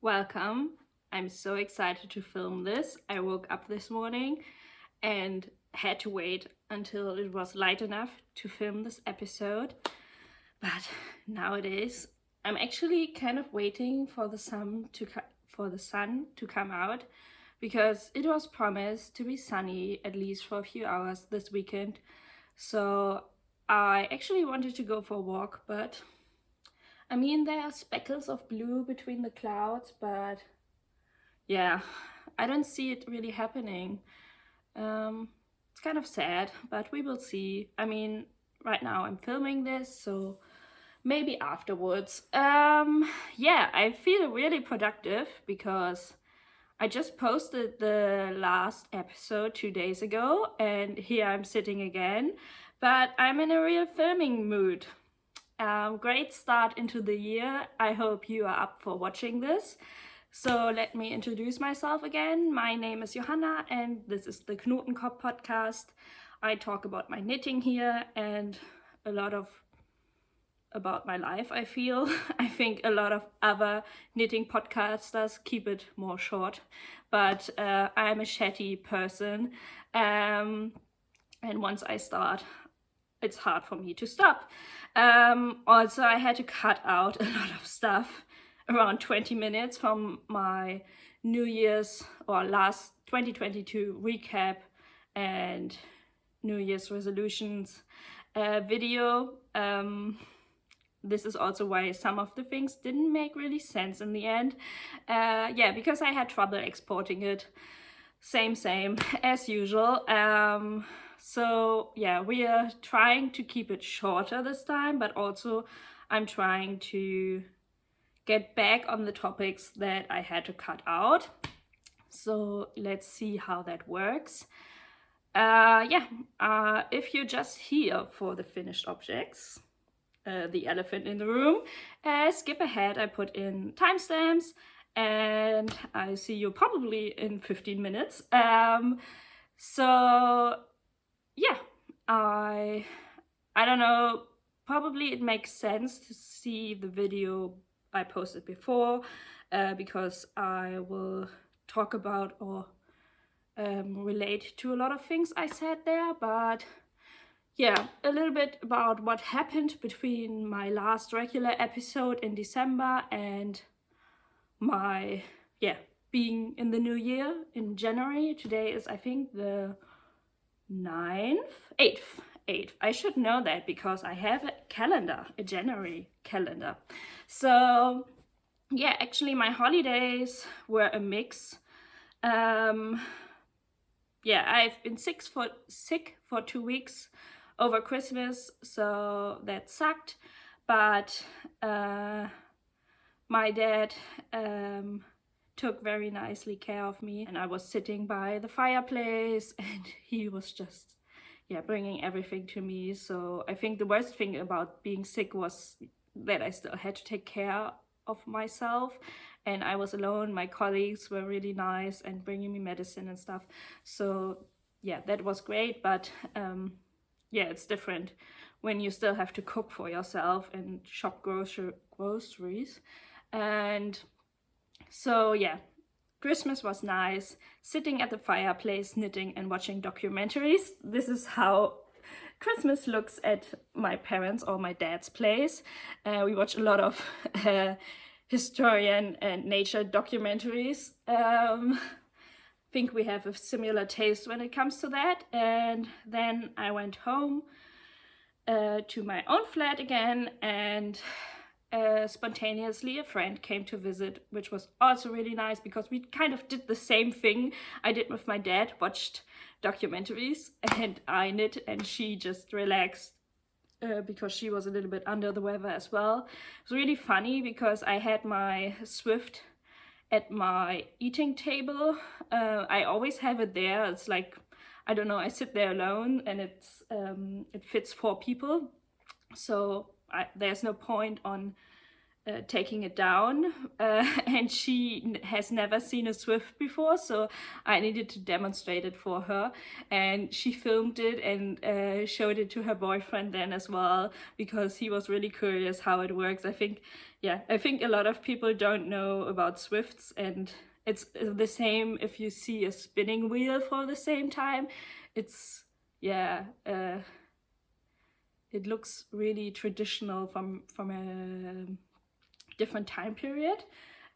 Welcome. I'm so excited to film this. I woke up this morning and had to wait until it was light enough to film this episode. But now it is. I'm actually kind of waiting for the sun to come out because it was promised to be sunny at least for a few hours this weekend. So I actually wanted to go for a walk, but I mean, there are speckles of blue between the clouds, but yeah, I don't see it really happening. It's kind of sad, but we will see. I mean, right now I'm filming this, so maybe afterwards. Yeah, I feel really productive because I just posted the last episode 2 days ago, and here I'm sitting again, but I'm in a real filming mood. Great start into the year. I hope you are up for watching this. So let me introduce myself again. My name is Johanna and this is the Knotenkopp podcast. I talk about my knitting here and a lot about my life, I feel. I think a lot of other knitting podcasters keep it more short, but I'm a chatty person. And once I start, it's hard for me to stop. Also, I had to cut out a lot of stuff, around 20 minutes from my New Year's or last 2022 recap and New Year's resolutions video. This is also why some of the things didn't make really sense in the end. Yeah, because I had trouble exporting it. Same as usual. So yeah, we are trying to keep it shorter this time, but also I'm trying to get back on the topics that I had to cut out. So let's see how that works. If you're just here for the finished objects, the elephant in the room, skip ahead. I put in timestamps and I see you probably in 15 minutes. So yeah, I don't know, probably it makes sense to see the video I posted before because I will talk about or relate to a lot of things I said there, but yeah, a little bit about what happened between my last regular episode in December and my, being in the new year in January. Today is, I think, the 8th. I should know that because I have a calendar, a January calendar. So yeah, actually my holidays were a mix. I've been sick for 2 weeks over Christmas, so that sucked. But my dad took very nicely care of me, and I was sitting by the fireplace and he was just bringing everything to me. So I think the worst thing about being sick was that I still had to take care of myself and I was alone. My colleagues were really nice and bringing me medicine and stuff, so yeah, that was great. But it's different when you still have to cook for yourself and shop groceries. And so yeah, Christmas was nice, sitting at the fireplace, knitting and watching documentaries. This is how Christmas looks at my parents' or my dad's place. We watch a lot of historian and nature documentaries. Think we have a similar taste when it comes to that. And then I went home to my own flat again, and spontaneously a friend came to visit, which was also really nice because we kind of did the same thing I did with my dad, watched documentaries and I knit, and she just relaxed because she was a little bit under the weather as well. It was really funny because I had my Swift at my eating table. I always have it there. It's like, I don't know, I sit there alone and it fits 4 people. So there's no point on taking it down, and she has never seen a Swift before, so I needed to demonstrate it for her, and she filmed it and showed it to her boyfriend then as well, because he was really curious how it works. I think a lot of people don't know about Swifts, and it's the same if you see a spinning wheel for the same time. It's it looks really traditional from a different time period.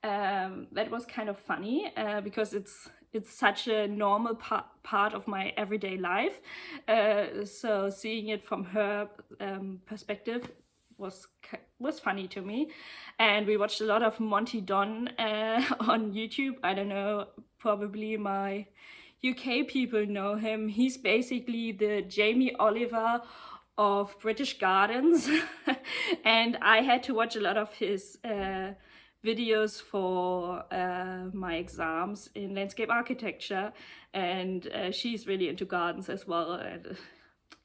That was kind of funny because it's such a normal part of my everyday life. So seeing it from her perspective was funny to me. And we watched a lot of Monty Don on YouTube. I don't know, probably my UK people know him. He's basically the Jamie Oliver of British gardens. And I had to watch a lot of his videos for my exams in landscape architecture, and she's really into gardens as well, and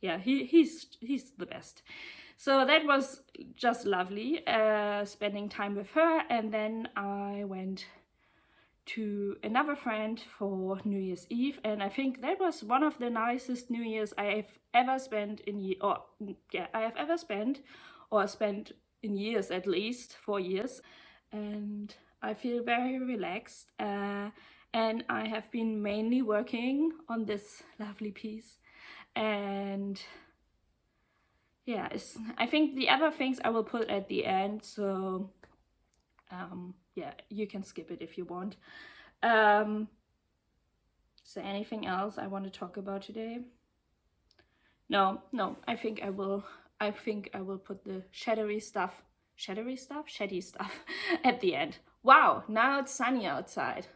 he's the best. So that was just lovely, spending time with her. And then I went to another friend for New Year's Eve, and I think that was one of the nicest New Year's I've ever spent spent in years, at least 4 years. And I feel very relaxed, and I have been mainly working on this lovely piece. And I think the other things I will put at the end, so you can skip it if you want. Is there anything else I want to talk about today? No, I think I will put the shady stuff at the end. Wow, now it's sunny outside.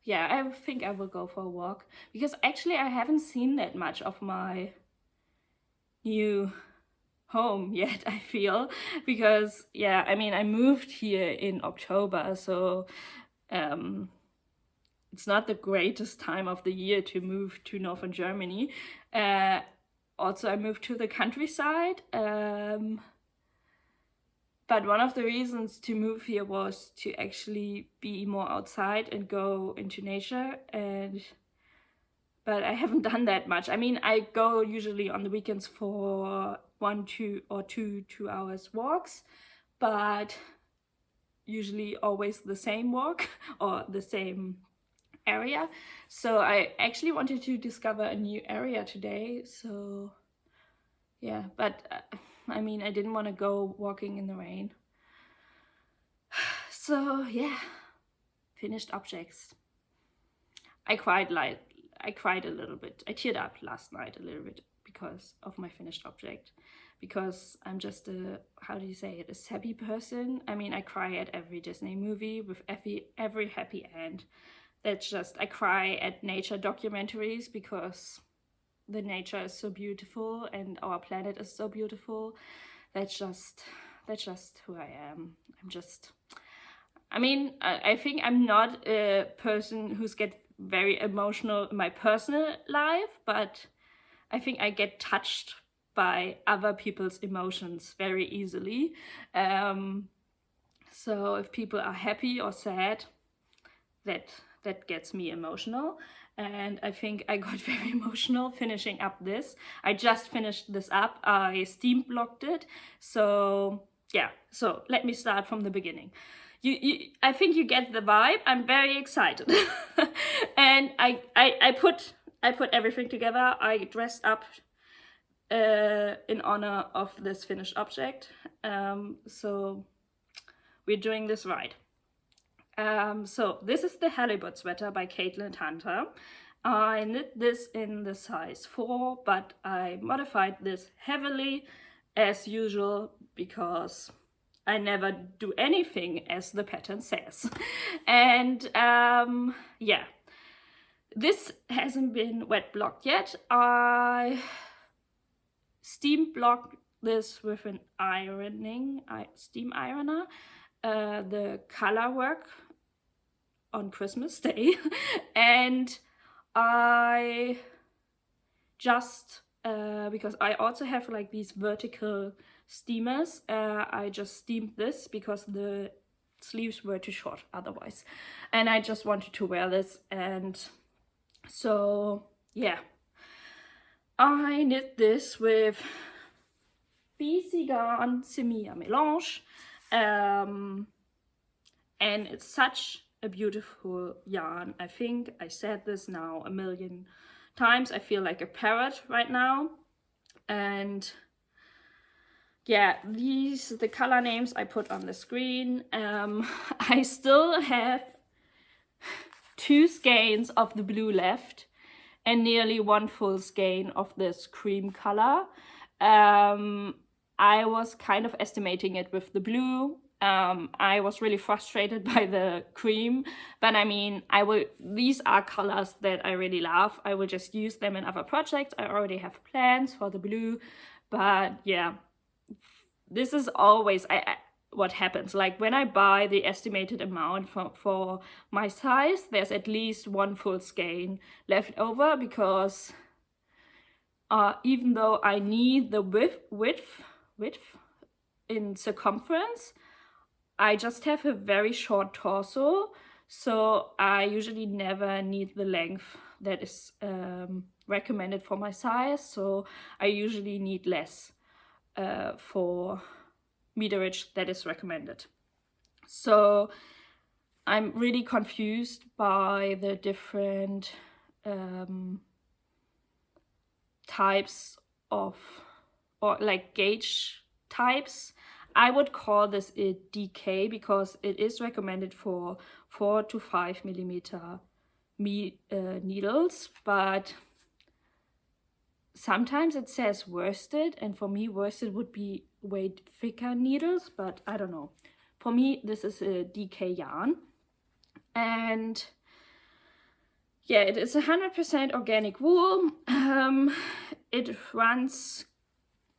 Yeah, I think I will go for a walk, because actually I haven't seen that much of my new home yet, I feel, because I mean, I moved here in October, so it's not the greatest time of the year to move to northern Germany. Also, I moved to the countryside, but one of the reasons to move here was to actually be more outside and go into nature, but I haven't done that much. I mean, I go usually on the weekends for 2 hours walks, but usually always the same walk or the same area. So I actually wanted to discover a new area today, so but I mean, I didn't want to go walking in the rain. So finished objects. I cried a little bit. I teared up last night a little bit because of my finished object, because I'm just a sappy person. I mean, I cry at every Disney movie with every happy end. That's just, I cry at nature documentaries because the nature is so beautiful and our planet is so beautiful. That's just who I am. I think I'm not a person who's get very emotional in my personal life, but I think I get touched by other people's emotions very easily. So if people are happy or sad, that gets me emotional. And I think I got very emotional finishing up this. I just finished this up. I steam blocked it. So so let me start from the beginning. I think you get the vibe. I'm very excited. And I put everything together. I dressed up in honor of this finished object. So we're doing this right. So this is the Halibut sweater by Caitlin Hunter. I knit this in the size 4, but I modified this heavily as usual because I never do anything as the pattern says. And this hasn't been wet blocked yet. I steam blocked this with an steam ironer, the color work on Christmas Day. And I just, because I also have like these vertical steamers. I just steamed this because the sleeves were too short otherwise, and I just wanted to wear this. And so yeah, I knit this with BC Garn Semilla Melange, and it's such a beautiful yarn. I think I said this now a million times. I feel like a parrot right now. And yeah, these are the color names I put on the screen. I still have 2 skeins of the blue left and nearly 1 full skein of this cream color. I was kind of estimating it with the blue. I was really frustrated by the cream, but I mean, these are colors that I really love. I will just use them in other projects. I already have plans for the blue, but yeah, this is always what happens. Like when I buy the estimated amount for my size, there's at least 1 full skein left over, because even though I need the width in circumference, I just have a very short torso, so I usually never need the length that is recommended for my size, so I usually need less for meterage that is recommended. So I'm really confused by the different types of, or like gauge types. I would call this a DK because it is recommended for 4 to 5 millimeter needles, but sometimes it says worsted, and for me worsted would be way thicker needles, but I don't know. For me this is a DK yarn, and yeah, it is 100% organic wool. It runs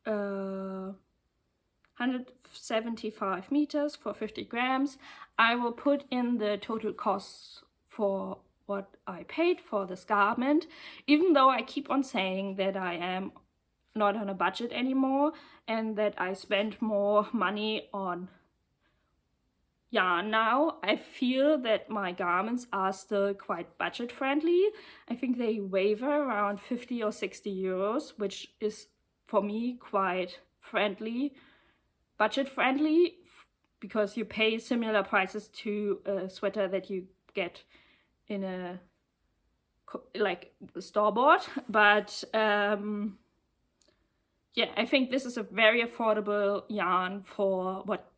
175 meters for 50 grams. I will put in the total costs for what I paid for this garment, even though I keep on saying that I am not on a budget anymore and that I spend more money on yarn now. I feel that my garments are still quite budget friendly. I think they waver around 50 or 60 euros, which is for me quite friendly, budget friendly, because you pay similar prices to a sweater that you get in a like store-bought. But yeah, I think this is a very affordable yarn for what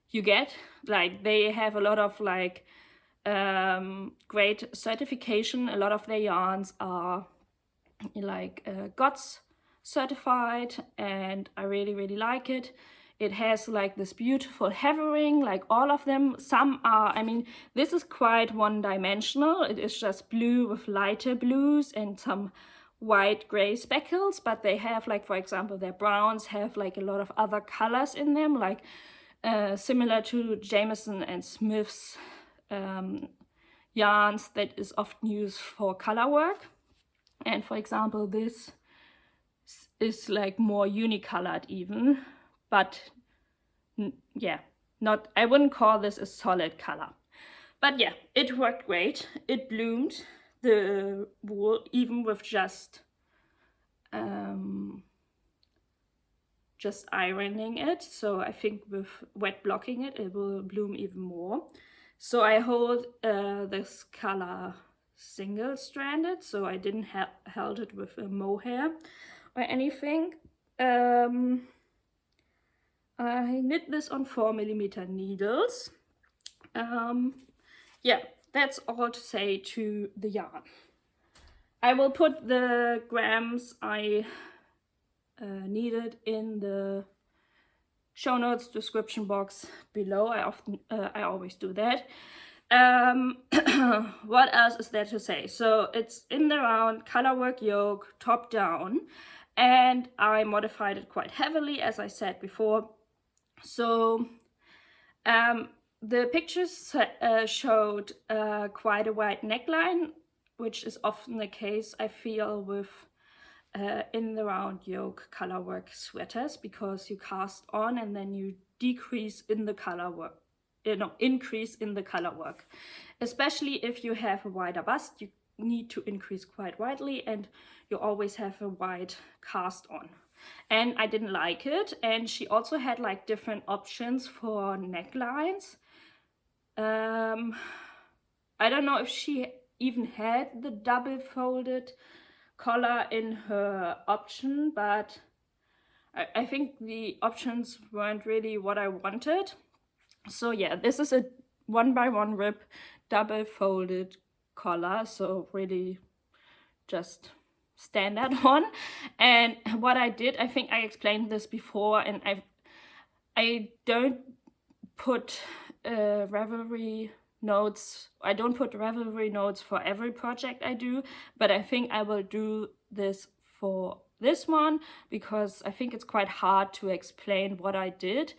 you get. Like they have a lot of like great certification. A lot of their yarns are like GOTS certified, and I really like it. It has like this beautiful heathering, like all of them. Some are, I mean, this is quite one-dimensional. It is just blue with lighter blues and some white gray speckles, but they have like, for example, their browns have like a lot of other colors in them, like similar to Jameson and Smith's yarns that is often used for color work. And for example, this is like more unicolored even, but yeah, not, I wouldn't call this a solid color. But yeah, it worked great. It bloomed, the wool, even with just ironing it. So I think with wet blocking it, it will bloom even more. So I hold this color single stranded, so I didn't held it with a mohair or anything. I knit this on 4 millimeter needles. Yeah, that's all to say to the yarn. I will put the grams I needed in the show notes description box below. I always do that. What else is there to say? So it's in the round color work yoke, top down, and I modified it quite heavily, as I said before. So the pictures showed quite a wide neckline, which is often the case, I feel, with in the round yoke colorwork sweaters, because you cast on and then you decrease in the color work, increase in the color work. Especially if you have a wider bust, you need to increase quite widely, and you always have a wide cast on. And I didn't like it. And she also had like different options for necklines. I don't know if she even had the double folded collar in her option, but I think the options weren't really what I wanted. So yeah, this is a 1x1 rib double folded collar, so really just standard one. And what I did, I think I explained this before, and I don't put revelry notes. I don't put revelry notes for every project I do, but I think I will do this for this one, because I think it's quite hard to explain what I did.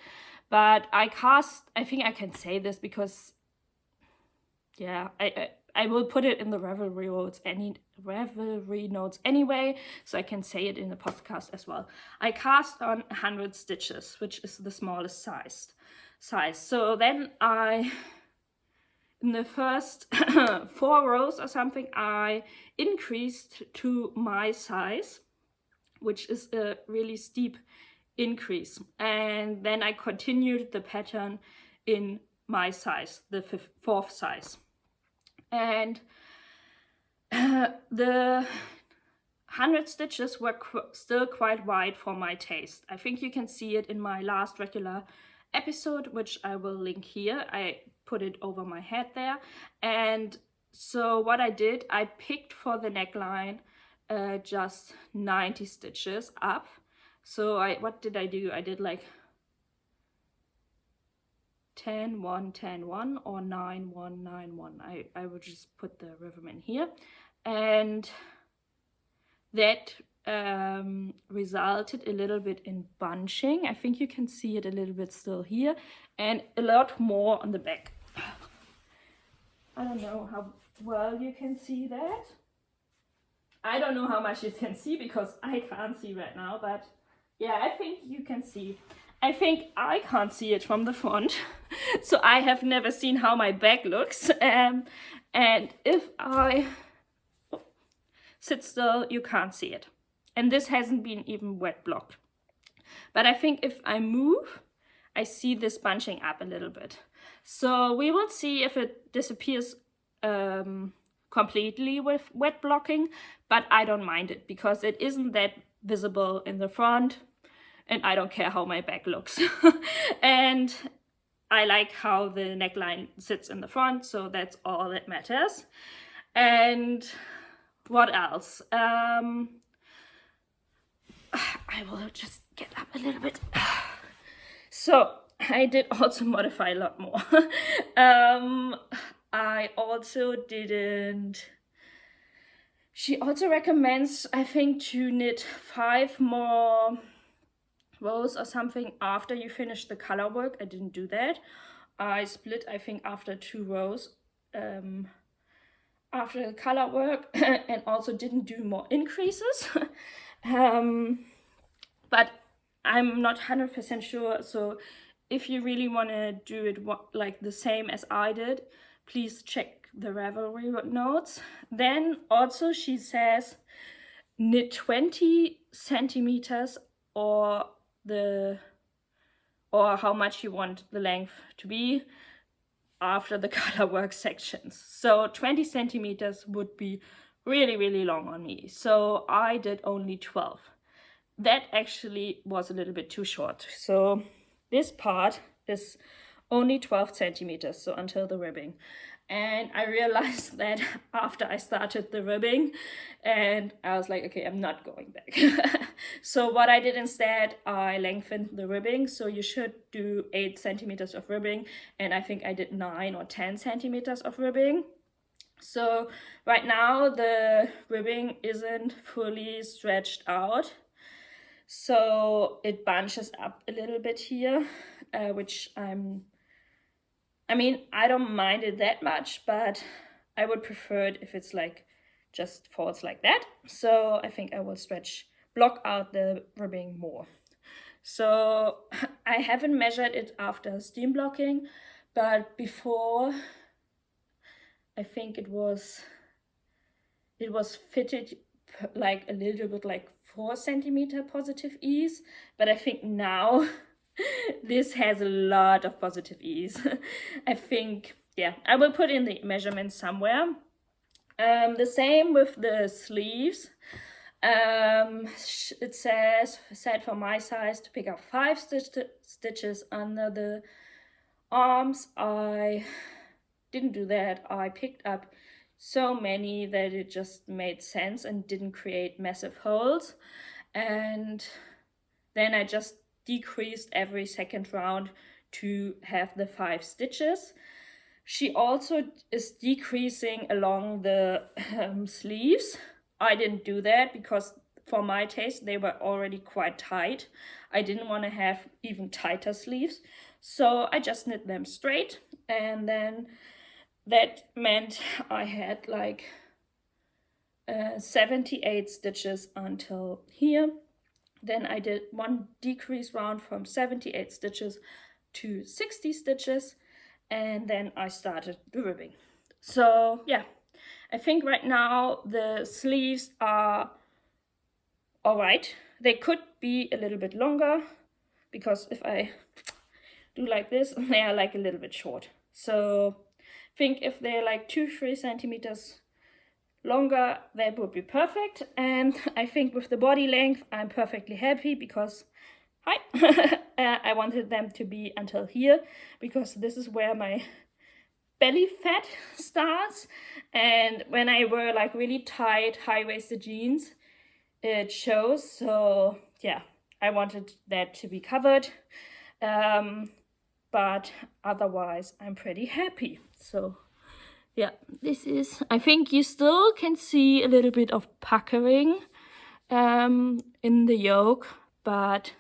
But I think I can say this because, yeah, I will put it in the revelry notes anyway, so I can say it in the podcast as well. I cast on 100 stitches, which is the smallest size. So then in the first 4 rows or something, I increased to my size, which is a really steep increase. And then I continued the pattern in my size, the 4th size. And the 100 stitches were still quite wide for my taste. I think you can see it in my last regular episode, which I will link here. I put it over my head there. And so what I did, I picked for the neckline just 90 stitches up. So what did I do? I did like 10 1 10 1 or 9 1 9 1. I would just put the rhythm in here, and that resulted a little bit in bunching. I think you can see it a little bit still here, and a lot more on the back. I don't know how well you can see that. I don't know how much you can see because I can't see right now, but yeah, I think you can see. I think I can't see it from the front, so I have never seen how my back looks. And if I sit still, you can't see it. And this hasn't been even wet blocked. But I think if I move, I see this bunching up a little bit. So we will see if it disappears completely with wet blocking, but I don't mind it because it isn't that visible in the front, and I don't care how my back looks. And I like how the neckline sits in the front, so that's all that matters. And what else? I will just get up a little bit. So I did also modify a lot more. I also didn't... She also recommends, I think, to knit 5 more rows or something after you finish the color work. I didn't do that. I split, I think, after 2 rows after the color work, and also didn't do more increases. But I'm not 100% sure, so if you really want to do it like the same as I did, please check the Ravelry notes. Then also she says knit 20 centimeters or how much you want the length to be after the color work sections. So 20 centimeters would be really, really long on me. So I did only 12. That actually was a little bit too short. So this part is only 12 centimeters, so until the ribbing. And I realized that after I started the ribbing, and I was like, okay, I'm not going back. So what I did instead, I lengthened the ribbing. So you should do 8 centimeters of ribbing, and I think I did 9 or 10 centimeters of ribbing. So right now the ribbing isn't fully stretched out, so it bunches up a little bit here, which I mean, I don't mind it that much, but I would prefer it if it's like just falls like that. So I think I will block out the ribbing more. So I haven't measured it after steam blocking, but before, I think it was fitted like a little bit like 4 centimeter positive ease, but I think now this has a lot of positive ease. I think, yeah, I will put in the measurements somewhere. The same with the sleeves. It said for my size to pick up 5 stitches under the arms. I didn't do that. I picked up so many that it just made sense and didn't create massive holes. And then I just decreased every second round to have the 5 stitches. She also is decreasing along the sleeves. I didn't do that because for my taste they were already quite tight. I didn't want to have even tighter sleeves, so I just knit them straight, and then that meant I had like 78 stitches until here. Then I did one decrease round from 78 stitches to 60 stitches, and then I started the ribbing. So yeah, I think right now the sleeves are all right. They could be a little bit longer because if I do like this, they are like a little bit short. So I think if they're like 2-3 centimeters longer, that would be perfect. And I think with the body length, I'm perfectly happy because I wanted them to be until here because this is where my belly fat starts, and when I wear like really tight high-waisted jeans it shows. So yeah, I wanted that to be covered, but otherwise I'm pretty happy. So yeah, this is, I think you still can see a little bit of puckering in the yoke, but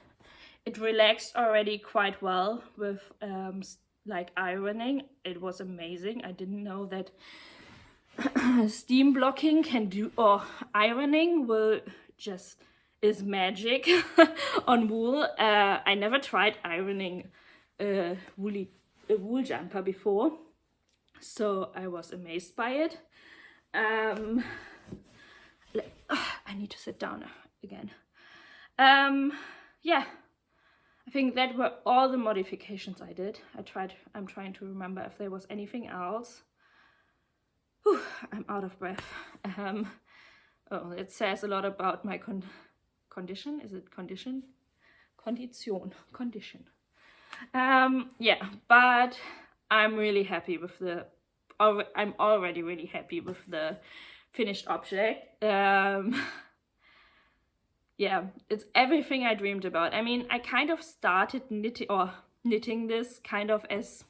it relaxed already quite well with like ironing. It was amazing. I didn't know that steam blocking can do, or ironing is magic on wool. I never tried ironing a wool jumper before, so I was amazed by it. I need to sit down again. Yeah, I think that were all the modifications I did. I'm trying to remember if there was anything else. Whew, I'm out of breath. Oh, it says a lot about my condition. Is it condition? Condition. Yeah, but I'm really happy with I'm already really happy with the finished object. Yeah, it's everything I dreamed about. I mean, I kind of started knitting this kind of as,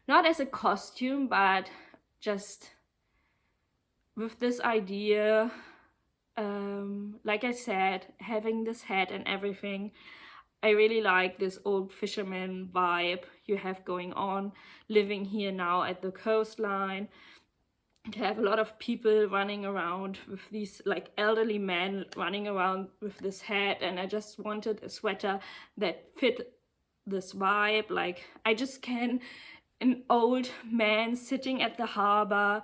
not as a costume, but just with this idea, like I said, having this hat and everything. I really like this old fisherman vibe you have going on, living here now at the coastline. To have a lot of people running around with these like elderly men running around with this hat, and I just wanted a sweater that fit this vibe. Like I just can, an old man sitting at the harbor,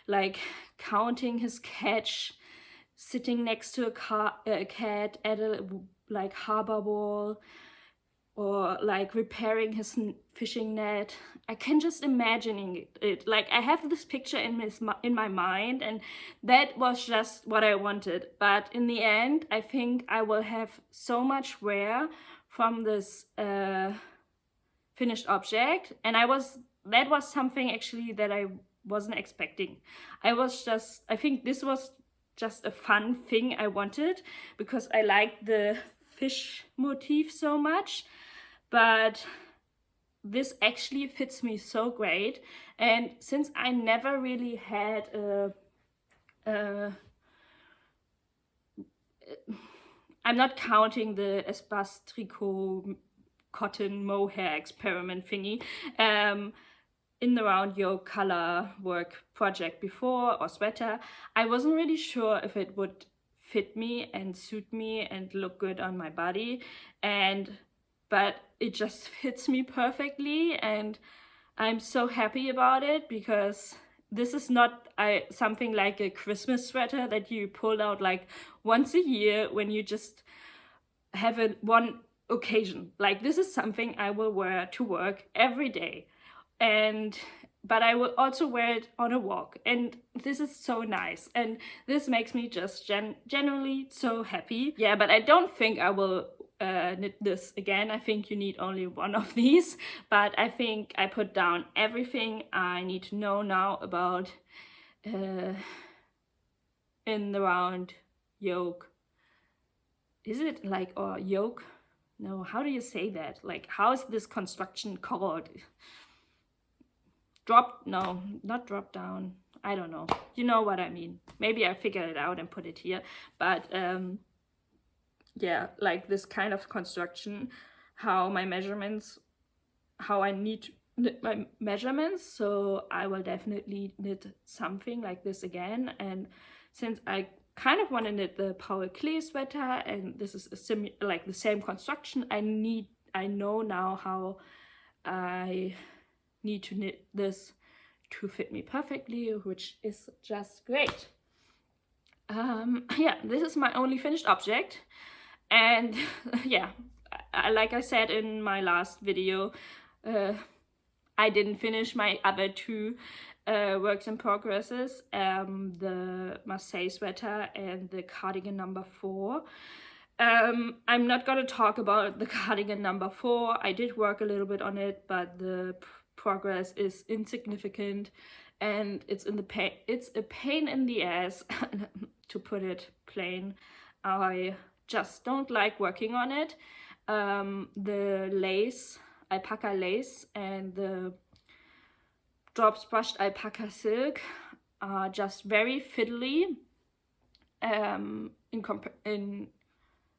like counting his catch, sitting next to a cat at a like harbor wall, or like repairing his fishing net. I can just imagining it. Like I have this picture in my mind, and that was just what I wanted. But in the end, I think I will have so much wear from this finished object, and that was something actually that I wasn't expecting. I think this was just a fun thing I wanted because I liked the fish motif so much. But this actually fits me so great, and since I never really had I'm not counting the espace tricot cotton mohair experiment thingy, in the round yoke color work project before, or sweater. I wasn't really sure if it would fit me and suit me and look good on my body, but it just fits me perfectly, and I'm so happy about it, because this is not something like a Christmas sweater that you pull out like once a year when you just have one occasion. Like, this is something I will wear to work every day, but I will also wear it on a walk, and this is so nice, and this makes me just generally so happy. Yeah, but I don't think I will knit this again. I think you need only one of these, but I think I put down everything I need to know now about in the round yoke. Is it like, or yoke? No, how do you say that? Like, how is this construction called? No, not drop down. I don't know. You know what I mean. Maybe I figure it out and put it here. But yeah, like this kind of construction, how I need to knit my measurements. So I will definitely knit something like this again. And since I kind of want to knit the PetiteKnit sweater, and this is like the same construction, I know now how I need to knit this to fit me perfectly, which is just great. Yeah, this is my only finished object, and yeah, like I said in my last video, I didn't finish my other two works in progresses, the Marseille sweater and the Cardigan No. 4. I'm not gonna talk about the Cardigan No. 4. I did work a little bit on it, but the progress is insignificant, and it's a pain in the ass to put it plain. I just don't like working on it. The lace, alpaca lace, and the drops brushed alpaca silk are just very fiddly in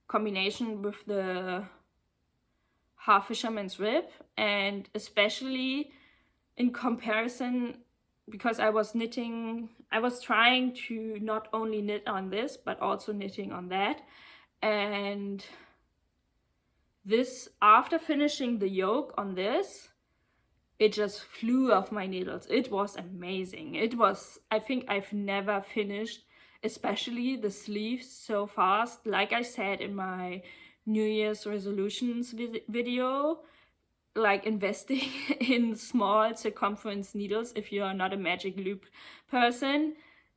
combination with the Haar fisherman's rib, and especially in comparison, because I was trying to not only knit on this but also knitting on that, and this, after finishing the yoke on this, it just flew off my needles. It was amazing. I think I've never finished, especially the sleeves, so fast. Like I said in my New Year's resolutions video, like, investing in small circumference needles if you are not a magic loop person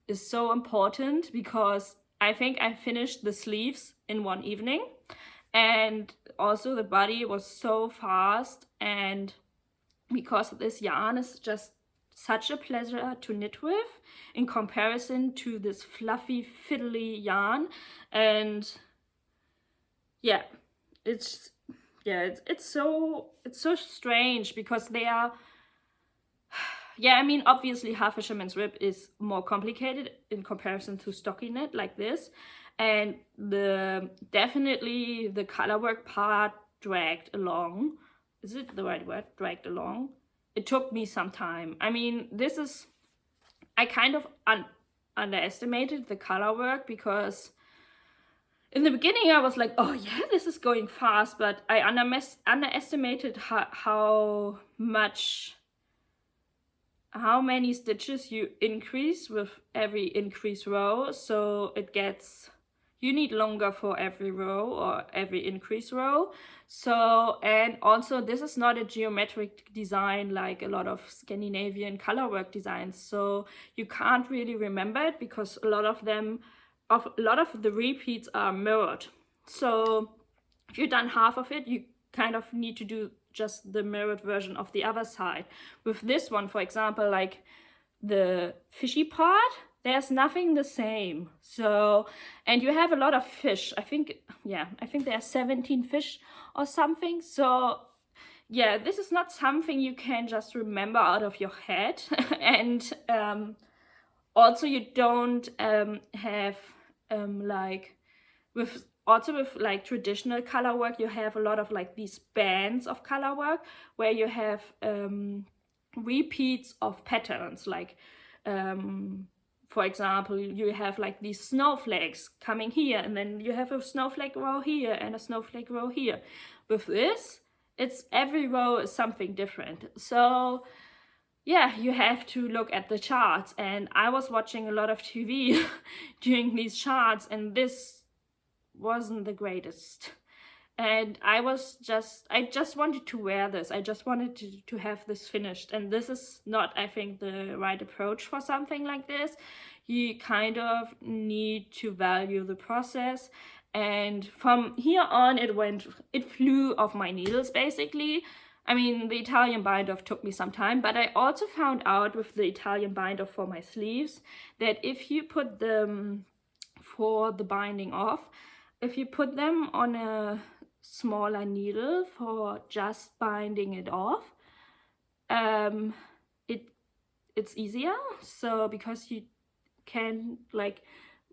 is so important, because I think I finished the sleeves in one evening, and also the body was so fast, and because this yarn is just such a pleasure to knit with in comparison to this fluffy fiddly yarn. And yeah, it's so strange, because they are, yeah, I mean, obviously Haar fisherman's rib is more complicated in comparison to stockinette like this, and definitely the color work part dragged along. Is it the right word? Dragged along. It took me some time. I mean, I kind of underestimated the color work, because in the beginning I was like, oh yeah, this is going fast, but I underestimated how many stitches you increase with every increase row. So you need longer for every row or every increase row. So, and also this is not a geometric design like a lot of Scandinavian colorwork designs. So you can't really remember it, because a lot of the repeats are mirrored. So if you've done half of it, you kind of need to do just the mirrored version of the other side. With this one, for example, like the fishy part, there's nothing the same. So, and you have a lot of fish. I think there are 17 fish or something. So yeah, this is not something you can just remember out of your head. And also you don't have like with like traditional color work, you have a lot of like these bands of color work where you have repeats of patterns, like for example, you have like these snowflakes coming here, and then you have a snowflake row here and a snowflake row here. With this, it's every row is something different. So yeah, you have to look at the charts, and I was watching a lot of TV during these charts, and this wasn't the greatest. And I just wanted to wear this. I just wanted to have this finished. And this is not, I think, the right approach for something like this. You kind of need to value the process. And from here on, it flew off my needles, basically. I mean, the Italian bind-off took me some time, but I also found out with the Italian bind-off for my sleeves that if you put them for the binding off, if you put them on a smaller needle for just binding it off, it's easier. So because you can, like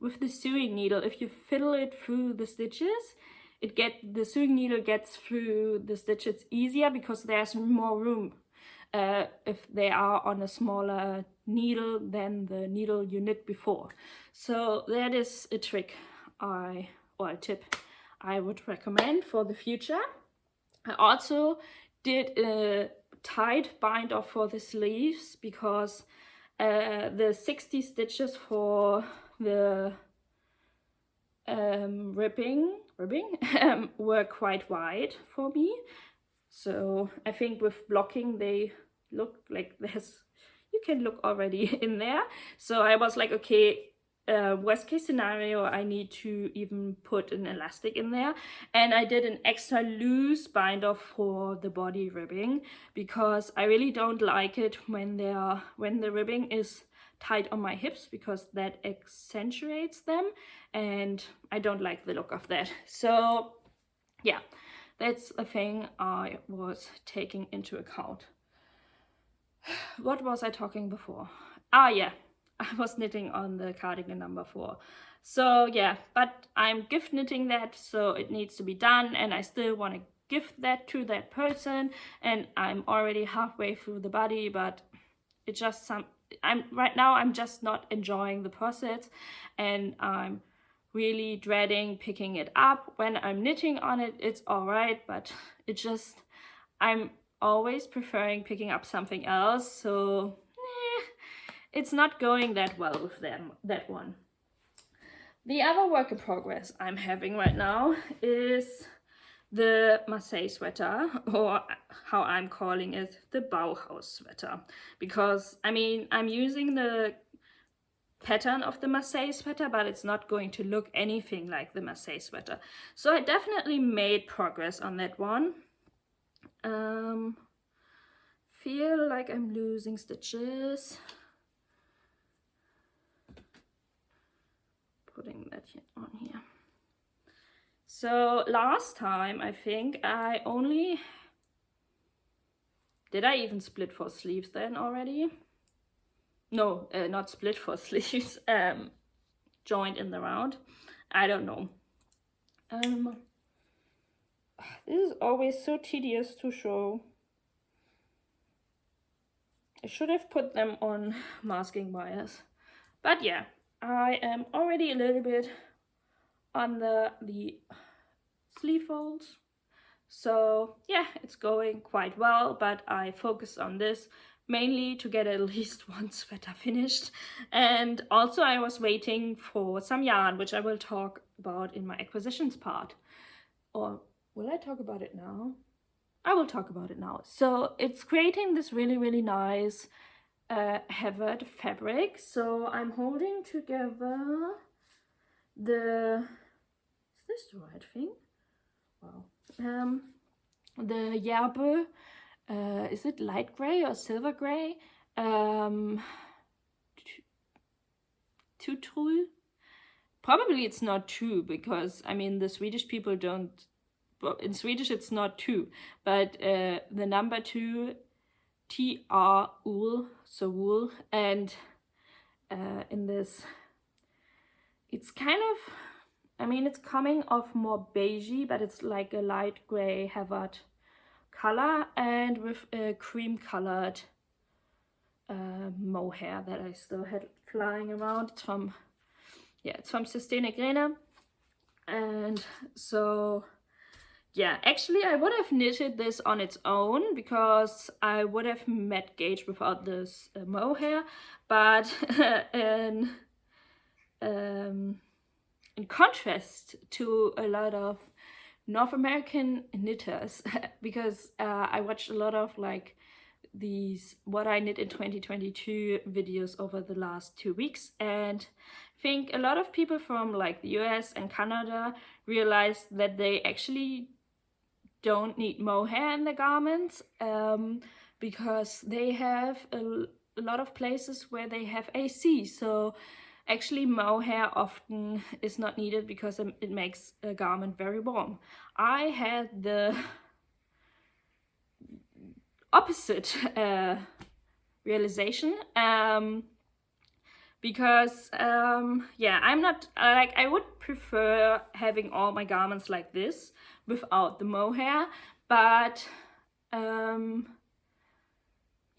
with the sewing needle, if you fiddle it through the stitches, the sewing needle gets through the stitches easier because there's more room if they are on a smaller needle than the needle you knit before. So that is a trick or a tip I would recommend for the future. I also did a tight bind off for the sleeves because the 60 stitches for the ribbing were quite wide for me. So I think with blocking they look like you can look already in there. So I was like, okay, worst case scenario, I need to even put an elastic in there. And I did an extra loose bind off for the body ribbing because I really don't like it when the ribbing is tight on my hips, because that accentuates them and I don't like the look of that. So yeah, that's a thing I was taking into account. What was I talking before? Ah yeah, I was knitting on the cardigan number 4. So yeah, but I'm gift knitting that, so it needs to be done, and I still want to gift that to that person, and I'm already halfway through the body, but it's just right now I'm just not enjoying the process, and I'm really dreading picking it up. When I'm knitting on it, it's all right, but I'm always preferring picking up something else, so it's not going that well with that one. The other work in progress I'm having right now is the Marseille sweater, or how I'm calling it, the Bauhaus sweater, because I mean, I'm using the pattern of the Marseille sweater, but it's not going to look anything like the Marseille sweater. So I definitely made progress on that one. Feel like I'm losing stitches. Putting that on here. So last time I think I only did I even split for sleeves then already? No, not split for sleeves. Joined in the round. I don't know. This is always so tedious to show. I should have put them on masking wires, but yeah, I am already a little bit on the sleeve folds. So yeah, it's going quite well, but I focus on this mainly to get at least one sweater finished. And also I was waiting for some yarn, which I will talk about in my acquisitions part. Or will I talk about it now? I will talk about it now. So it's creating this really, really nice Heavy fabric. So I'm holding together is this the right thing? Wow. The Järbo, is it light gray or silver gray? Tr Ull. Probably it's not two, because I mean the Swedish people don't. In Swedish it's not 2, but the number 2, Tr Ull, so wool, and in this, it's kind of, I mean, it's coming off more beigey, but it's like a light gray Havard color, and with a cream colored mohair that I still had flying around. It's from, yeah, it's from Sostrene Grene. And so, yeah, actually I would have knitted this on its own because I would have met Gage without this mohair, but in contrast to a lot of North American knitters, because I watched a lot of like these what I knit in 2022 videos over the last 2 weeks, and I think a lot of people from like the US and Canada realized that they actually don't need mohair in the garments, because they have a lot of places where they have AC, so actually mohair often is not needed because it makes a garment very warm. I had the opposite realization, because yeah, I'm not like, I would prefer having all my garments like this without the mohair, but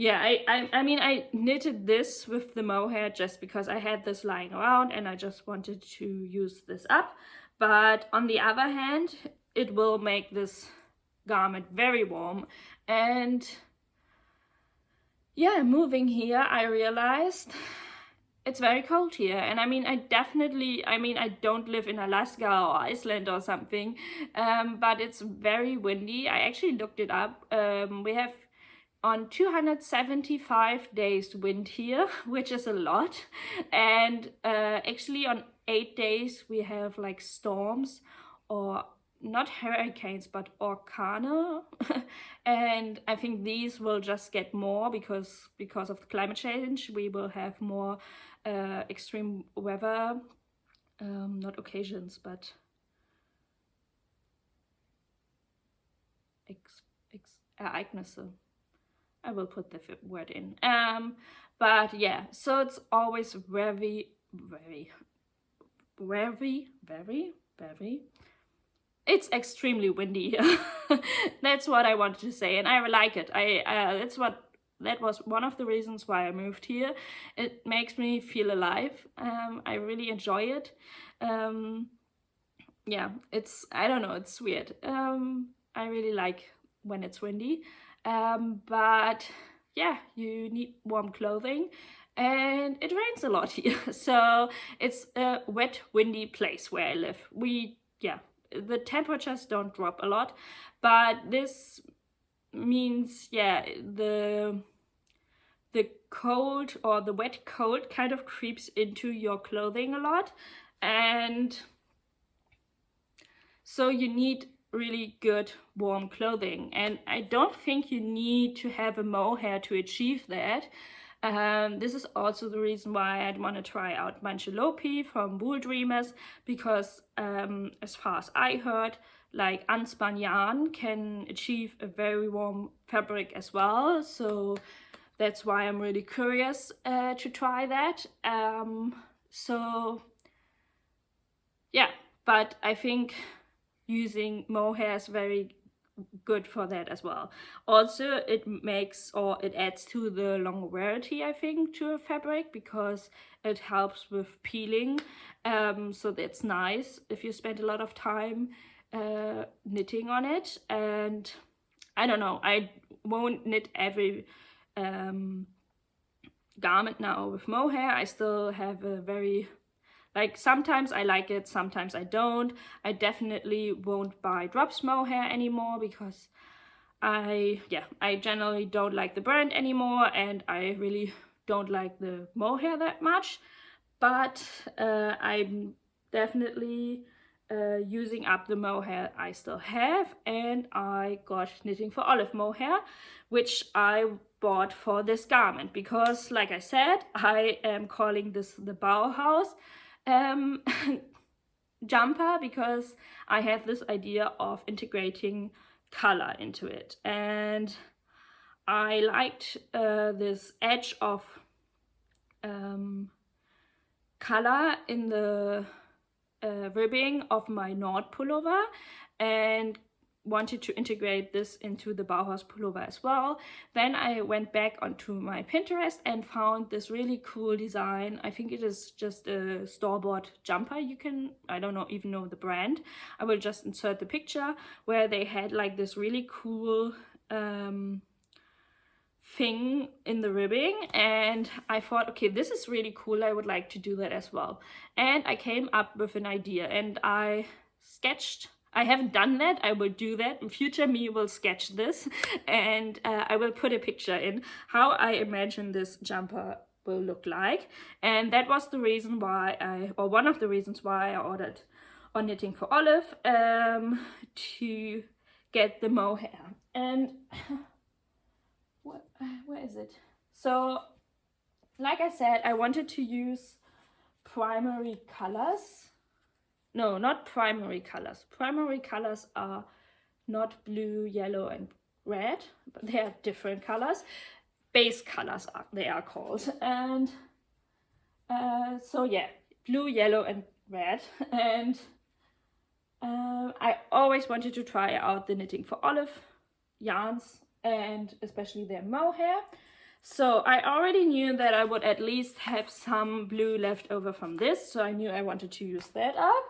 yeah, I mean, I knitted this with the mohair just because I had this lying around and I just wanted to use this up. But on the other hand, it will make this garment very warm. And yeah, moving here, I realized it's very cold here. And I mean, I don't live in Alaska or Iceland or something, but it's very windy. I actually looked it up. We have on 275 days wind here, which is a lot. And actually on 8 days we have like storms, or not hurricanes, but orcana. And I think these will just get more because of climate change. We will have more extreme weather, not occasions, but ereignisse. I will put the word in. But yeah, so it's always very, it's extremely windy. That's what I wanted to say, and I like it. That was one of the reasons why I moved here. It makes me feel alive. I really enjoy it. Yeah, I don't know, it's weird. I really like when it's windy. But yeah, you need warm clothing, and it rains a lot here. So it's a wet, windy place where I live. The temperatures don't drop a lot, but this means, yeah, the cold, or the wet cold, kind of creeps into your clothing a lot. And so you need really good warm clothing, and I don't think you need to have a mohair to achieve that. This is also the reason why I'd want to try out Manchelope from Wool Dreamers, because as far as I heard, like unspun yarn can achieve a very warm fabric as well, so that's why I'm really curious to try that. So yeah, but I think using mohair is very good for that as well. Also, it adds to the longevity, I think, to a fabric, because it helps with peeling. So that's nice if you spend a lot of time knitting on it. And I don't know, I won't knit every garment now with mohair. I still have a very, like, sometimes I like it, sometimes I don't. I definitely won't buy Drops mohair anymore because I generally don't like the brand anymore, and I really don't like the mohair that much. But I'm definitely using up the mohair I still have, and I got Knitting for Olive mohair, which I bought for this garment because, like I said, I am calling this the Bauhaus jumper, because I have this idea of integrating color into it, and I liked this edge of color in the ribbing of my Nord pullover, and wanted to integrate this into the Bauhaus pullover as well. Then I went back onto my Pinterest and found this really cool design. I think it is just a store-bought jumper. You can, I don't know, even know the brand. I will just insert the picture where they had like this really cool thing in the ribbing, and I thought, okay, this is really cool, I would like to do that as well. And I came up with an idea, and I sketched. I haven't done that. I will do that in future. Me will sketch this, and I will put a picture in how I imagine this jumper will look like. And that was the reason why or one of the reasons why I ordered on Knitting for Olive to get the mohair. And where is it? So, like I said, I wanted to use primary colors. No, not primary colors. Primary colors are not blue, yellow, and red, but they are different colors. Base colors they are called. And so yeah, blue, yellow, and red. And I always wanted to try out the Knitting for Olive yarns, and especially their mohair. So I already knew that I would at least have some blue left over from this, so I knew I wanted to use that up.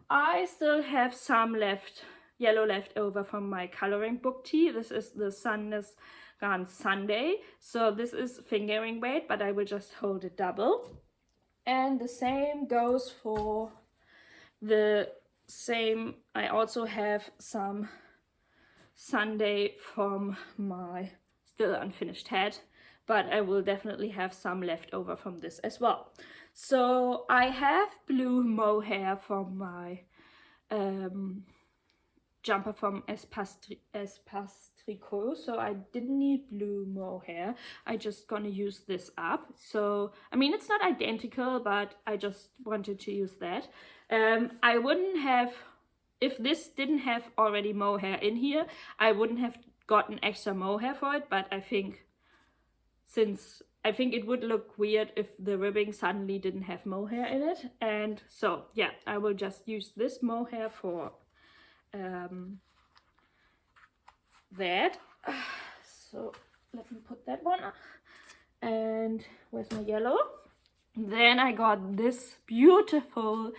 I still have some yellow left over from my coloring book tee. This is the Sandnes Garn Sunday. So this is fingering weight, but I will just hold it double. And the same goes for the same. I also have some Sunday from my still unfinished hat, but I will definitely have some left over from this as well. So I have blue mohair from my jumper from Espace Tricot, so I didn't need blue mohair. I just gonna use this up. So I mean, it's not identical, but I just wanted to use that. I wouldn't have, if this didn't have already mohair in here, I wouldn't have gotten extra mohair for it, but I think it would look weird if the ribbing suddenly didn't have mohair in it. And so yeah, I will just use this mohair for that. So let me put that one up. And where's my yellow? Then I got this beautiful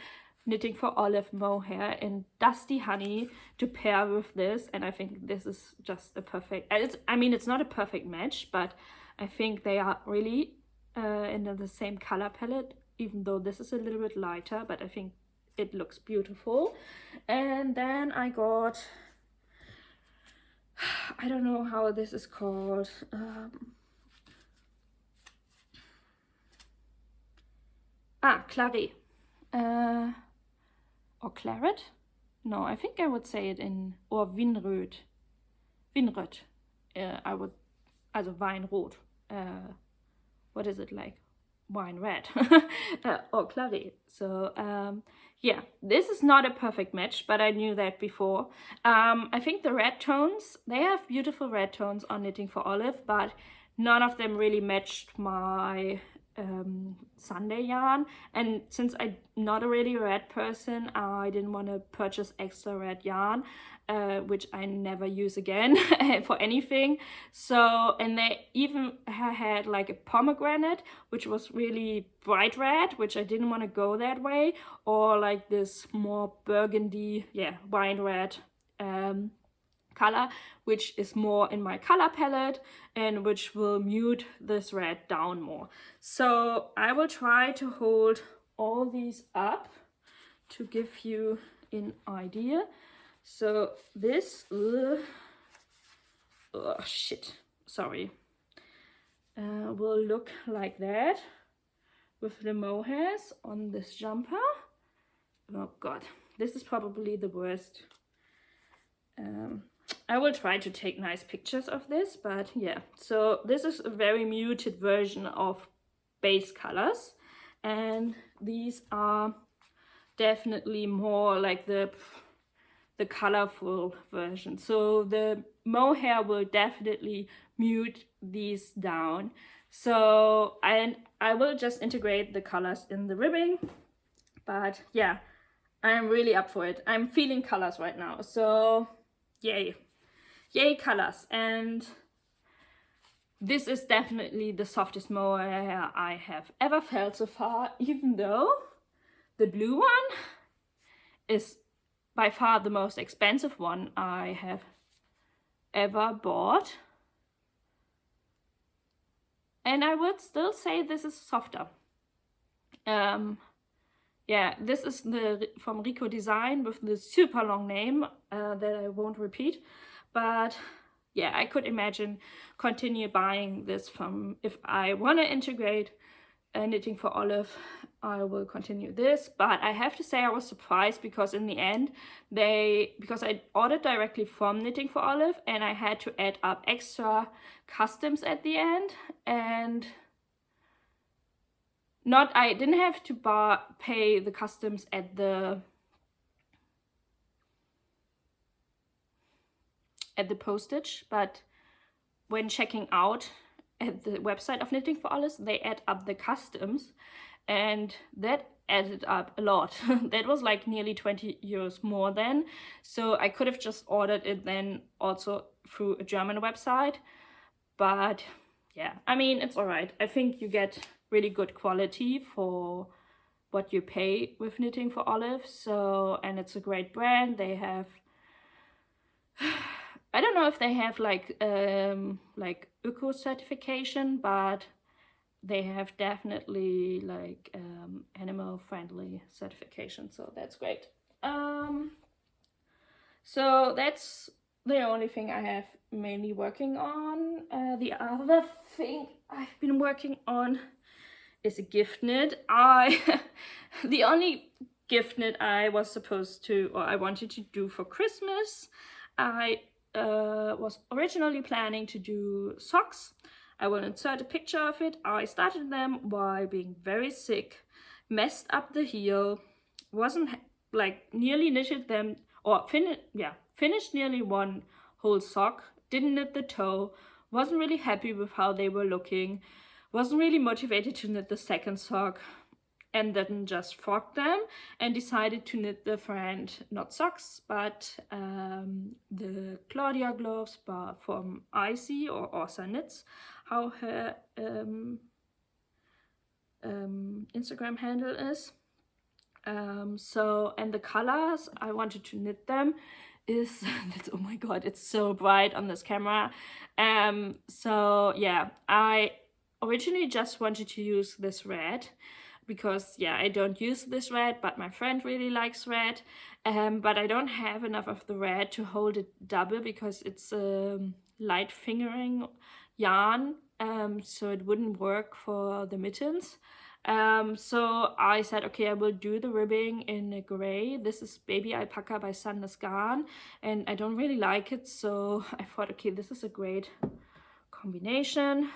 Knitting for Olive mohair in Dusty Honey to pair with this, and I think this is just a perfect, I mean, it's not a perfect match, but I think they are really in the same color palette, even though this is a little bit lighter, but I think it looks beautiful. And then I got, I don't know how this is called, claret. Or claret? No, I think I would say it in, or vinrød. Vinrød. I would, also Weinrot. What is it like? Wine red. Or claret. So, yeah, this is not a perfect match, but I knew that before. I think the red tones, they have beautiful red tones on Knitting for Olive, but none of them really matched my Sunday yarn, and since I'm not a really red person, I didn't want to purchase extra red yarn, which I never use again for anything. So, and they even had like a pomegranate, which was really bright red, which I didn't want to go that way, or like this more burgundy, yeah, wine red color, which is more in my color palette and which will mute this red down more. So I will try to hold all these up to give you an idea. So this will look like that with the mohairs on this jumper. Oh god, this is probably the worst. I will try to take nice pictures of this, but yeah. So this is a very muted version of base colors, and these are definitely more like the colorful version. So the mohair will definitely mute these down. So I will just integrate the colors in the ribbing, but yeah, I'm really up for it. I'm feeling colors right now. So yay colors. And this is definitely the softest mohair I have ever felt so far, even though the blue one is by far the most expensive one I have ever bought. And I would still say this is softer. Yeah, this is from Rico Design with the super long name that I won't repeat. But yeah, I could imagine continue buying this from, if I want to integrate knitting for Olive, I will continue this. But I have to say I was surprised, because in the end because I ordered directly from Knitting for Olive and I had to add up extra customs at the end, and I didn't have to pay the customs at the postage, but when checking out at the website of Knitting for Olive, they add up the customs, and that added up a lot. That was like nearly 20 euros more then. So I could have just ordered it then also through a German website. But yeah, I mean, it's all right. I think you get really good quality for what you pay with Knitting for Olive. So, and it's a great brand. They have, I don't know if they have like eco certification, but they have definitely like animal friendly certification. So that's great. So that's the only thing I have mainly working on. The other thing I've been working on is a gift knit. The only gift knit I was supposed to, or I wanted to do for Christmas, I was originally planning to do socks. I will insert a picture of it. I started them while being very sick, messed up the heel, wasn't like nearly knitted them, or finished nearly one whole sock, didn't knit the toe, wasn't really happy with how they were looking, wasn't really motivated to knit the second sock, and then just forked them and decided to knit the friend, not socks, but the Claudia gloves from Icy or orsaknits, how her Instagram handle is. So, and the colors I wanted to knit them is, oh my god, it's so bright on this camera. So yeah, I originally just wanted to use this red, because yeah, I don't use this red, but my friend really likes red. But I don't have enough of the red to hold it double, because it's light fingering yarn, so it wouldn't work for the mittens. So I said, okay, I will do the ribbing in a gray. This is Baby Alpakka by Sandnes Garn, and I don't really like it, so I thought, okay, this is a great combination.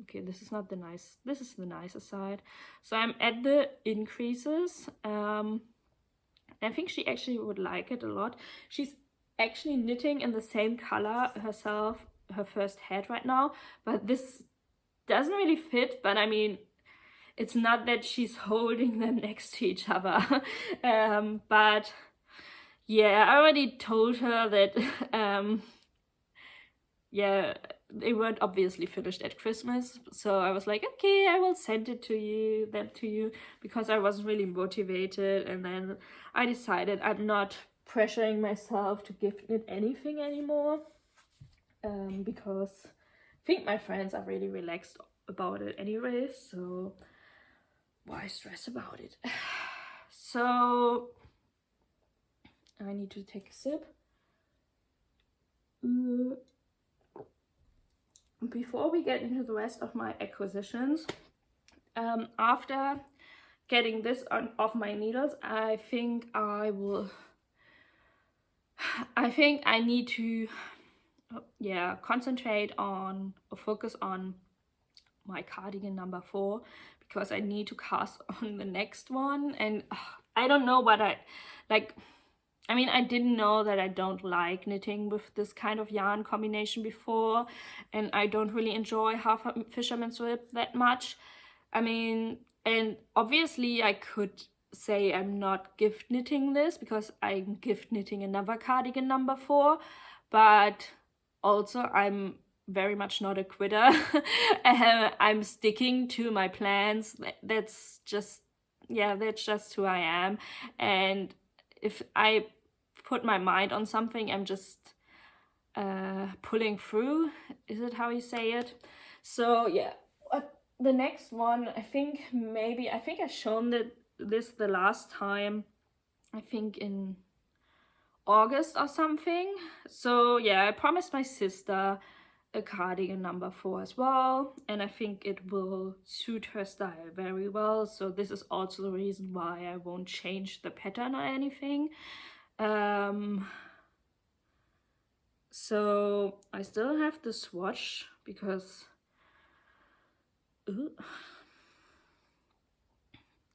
Okay, this is not the nice, this is the nicer side. So I'm at the increases. I think she actually would like it a lot. She's actually knitting in the same color herself, her first head right now, but this doesn't really fit. But I mean, it's not that she's holding them next to each other. But yeah, I already told her that yeah, they weren't obviously finished at Christmas, so I was like, okay, I will send it to you, because I wasn't really motivated. And then I decided I'm not pressuring myself to gift knit anything anymore, because I think my friends are really relaxed about it anyway, so why stress about it? So I need to take a sip. Before we get into the rest of my acquisitions, after getting this off my needles, I think I need to concentrate on, or focus on, my cardigan number 4, because I need to cast on the next one. And I don't know what I like. I mean, I didn't know that I don't like knitting with this kind of yarn combination before, and I don't really enjoy half fisherman's rib that much. I mean, and obviously I could say I'm not gift knitting this, because I'm gift knitting another cardigan number 4, but also I'm very much not a quitter. I'm sticking to my plans. That's just, yeah, that's just who I am. And if I put my mind on something, I'm just pulling through. Is it how you say it? So yeah, the next one, I think I've shown this the last time, I think in August or something. So yeah, I promised my sister a cardigan number 4 as well, and I think it will suit her style very well. So this is also the reason why I won't change the pattern or anything. So I still have the swatch because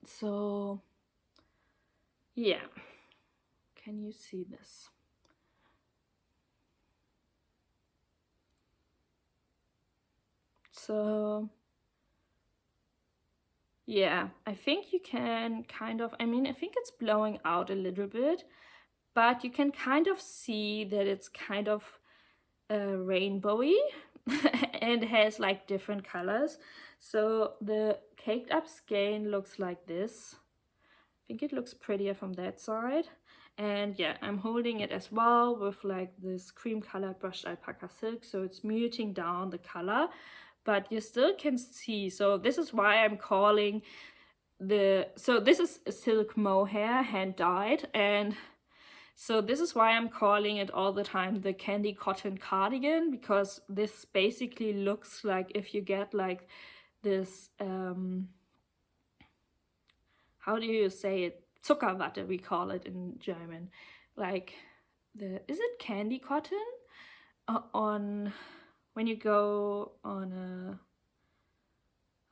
so yeah, can you see this? So yeah, I think you can kind of, I mean, I think it's blowing out a little bit, but you can kind of see that it's kind of rainbowy and has like different colors. So the caked up skein looks like this. I think it looks prettier from that side. And yeah, I'm holding it as well with like this cream colored brushed alpaca silk, so it's muting down the color, but you still can see. So this is why I'm calling so this is a silk mohair, hand dyed, and so this is why I'm calling it all the time the candy cotton cardigan, because this basically looks like if you get like this, how do you say it? Zuckerwatte, we call it in German. Like is it candy cotton? On when you go on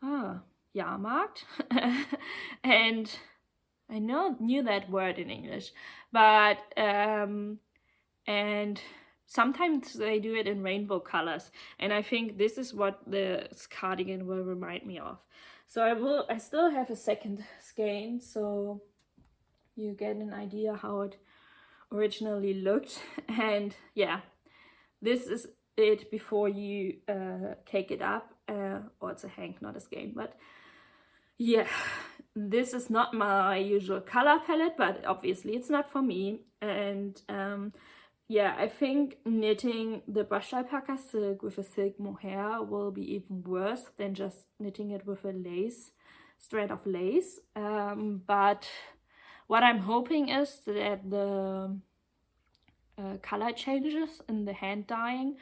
a Jahrmarkt, and I knew that word in English, but and sometimes they do it in rainbow colors, and I think this is what this cardigan will remind me of. So I still have a second skein, so you get an idea how it originally looked. And yeah, this is it before you cake it up, or it's a hank, not a skein, but yeah, this is not my usual color palette, but obviously it's not for me. And yeah, I think knitting the brushed alpaca silk with a silk mohair will be even worse than just knitting it with a strand of lace. But what I'm hoping is that the color changes in the hand dyeing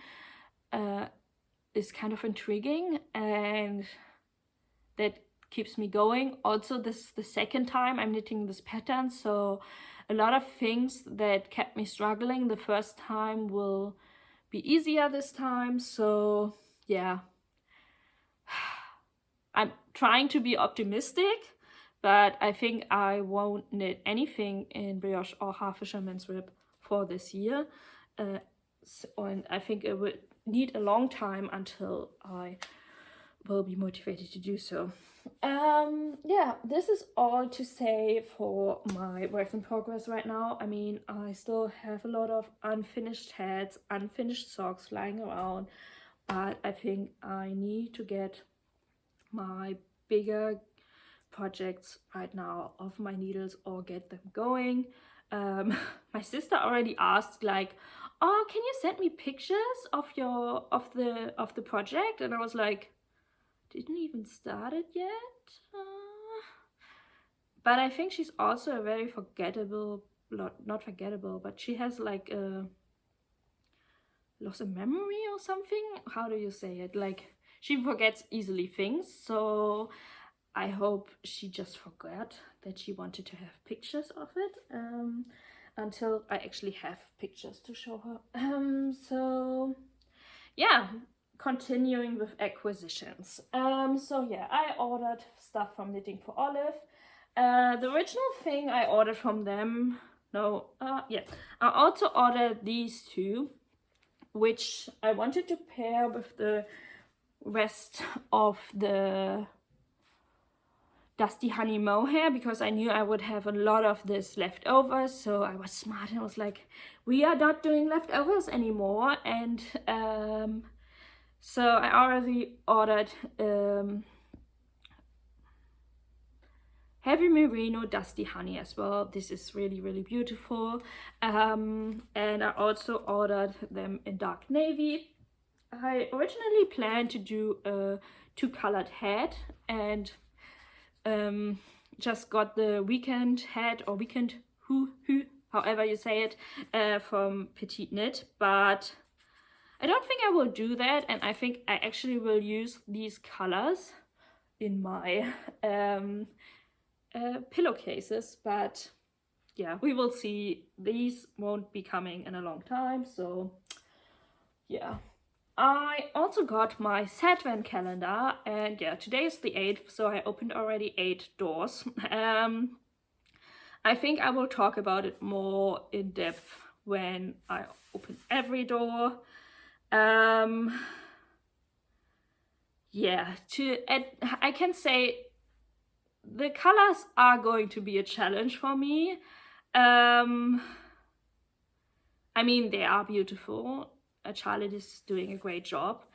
is kind of intriguing, and that keeps me going. Also, this is the second time I'm knitting this pattern, so a lot of things that kept me struggling the first time will be easier this time. So yeah, I'm trying to be optimistic, but I think I won't knit anything in brioche or half fisherman's rib for this year, and I think it would need a long time until I will be motivated to do so. Yeah, this is all to say for my work in progress right now. I mean, I still have a lot of unfinished hats, unfinished socks lying around, but I think I need to get my bigger projects right now off my needles or get them going. My sister already asked, like, oh, can you send me pictures of the project? And I was like, didn't even start it yet. But I think she's also a very forgettable, not forgettable, but she has like a loss of memory or something. How do you say it? Like, she forgets easily things. So I hope she just forgot that she wanted to have pictures of it, until I actually have pictures to show her. So yeah, continuing with acquisitions. So yeah, I ordered stuff from Knitting for Olive. The original thing I ordered from them, I also ordered these two, which I wanted to pair with the rest of the Dusty Honey Mohair because I knew I would have a lot of this left over. So I was smart and I was like, we are not doing leftovers anymore. And so I already ordered Heavy Merino Dusty Honey as well. This is really, really beautiful. And I also ordered them in dark navy. I originally planned to do a 2-colored hat, and just got the weekend hat or weekend hoo, however you say it, from PetiteKnit, but I don't think I will do that, and I think I actually will use these colors in my pillowcases. But yeah, we will see. These won't be coming in a long time, so yeah. I also got my Advent calendar, and yeah, today is the 8th, so I opened already 8 doors. I think I will talk about it more in depth when I open every door. Yeah, I can say the colors are going to be a challenge for me. I mean, they are beautiful. Charlotte is doing a great job.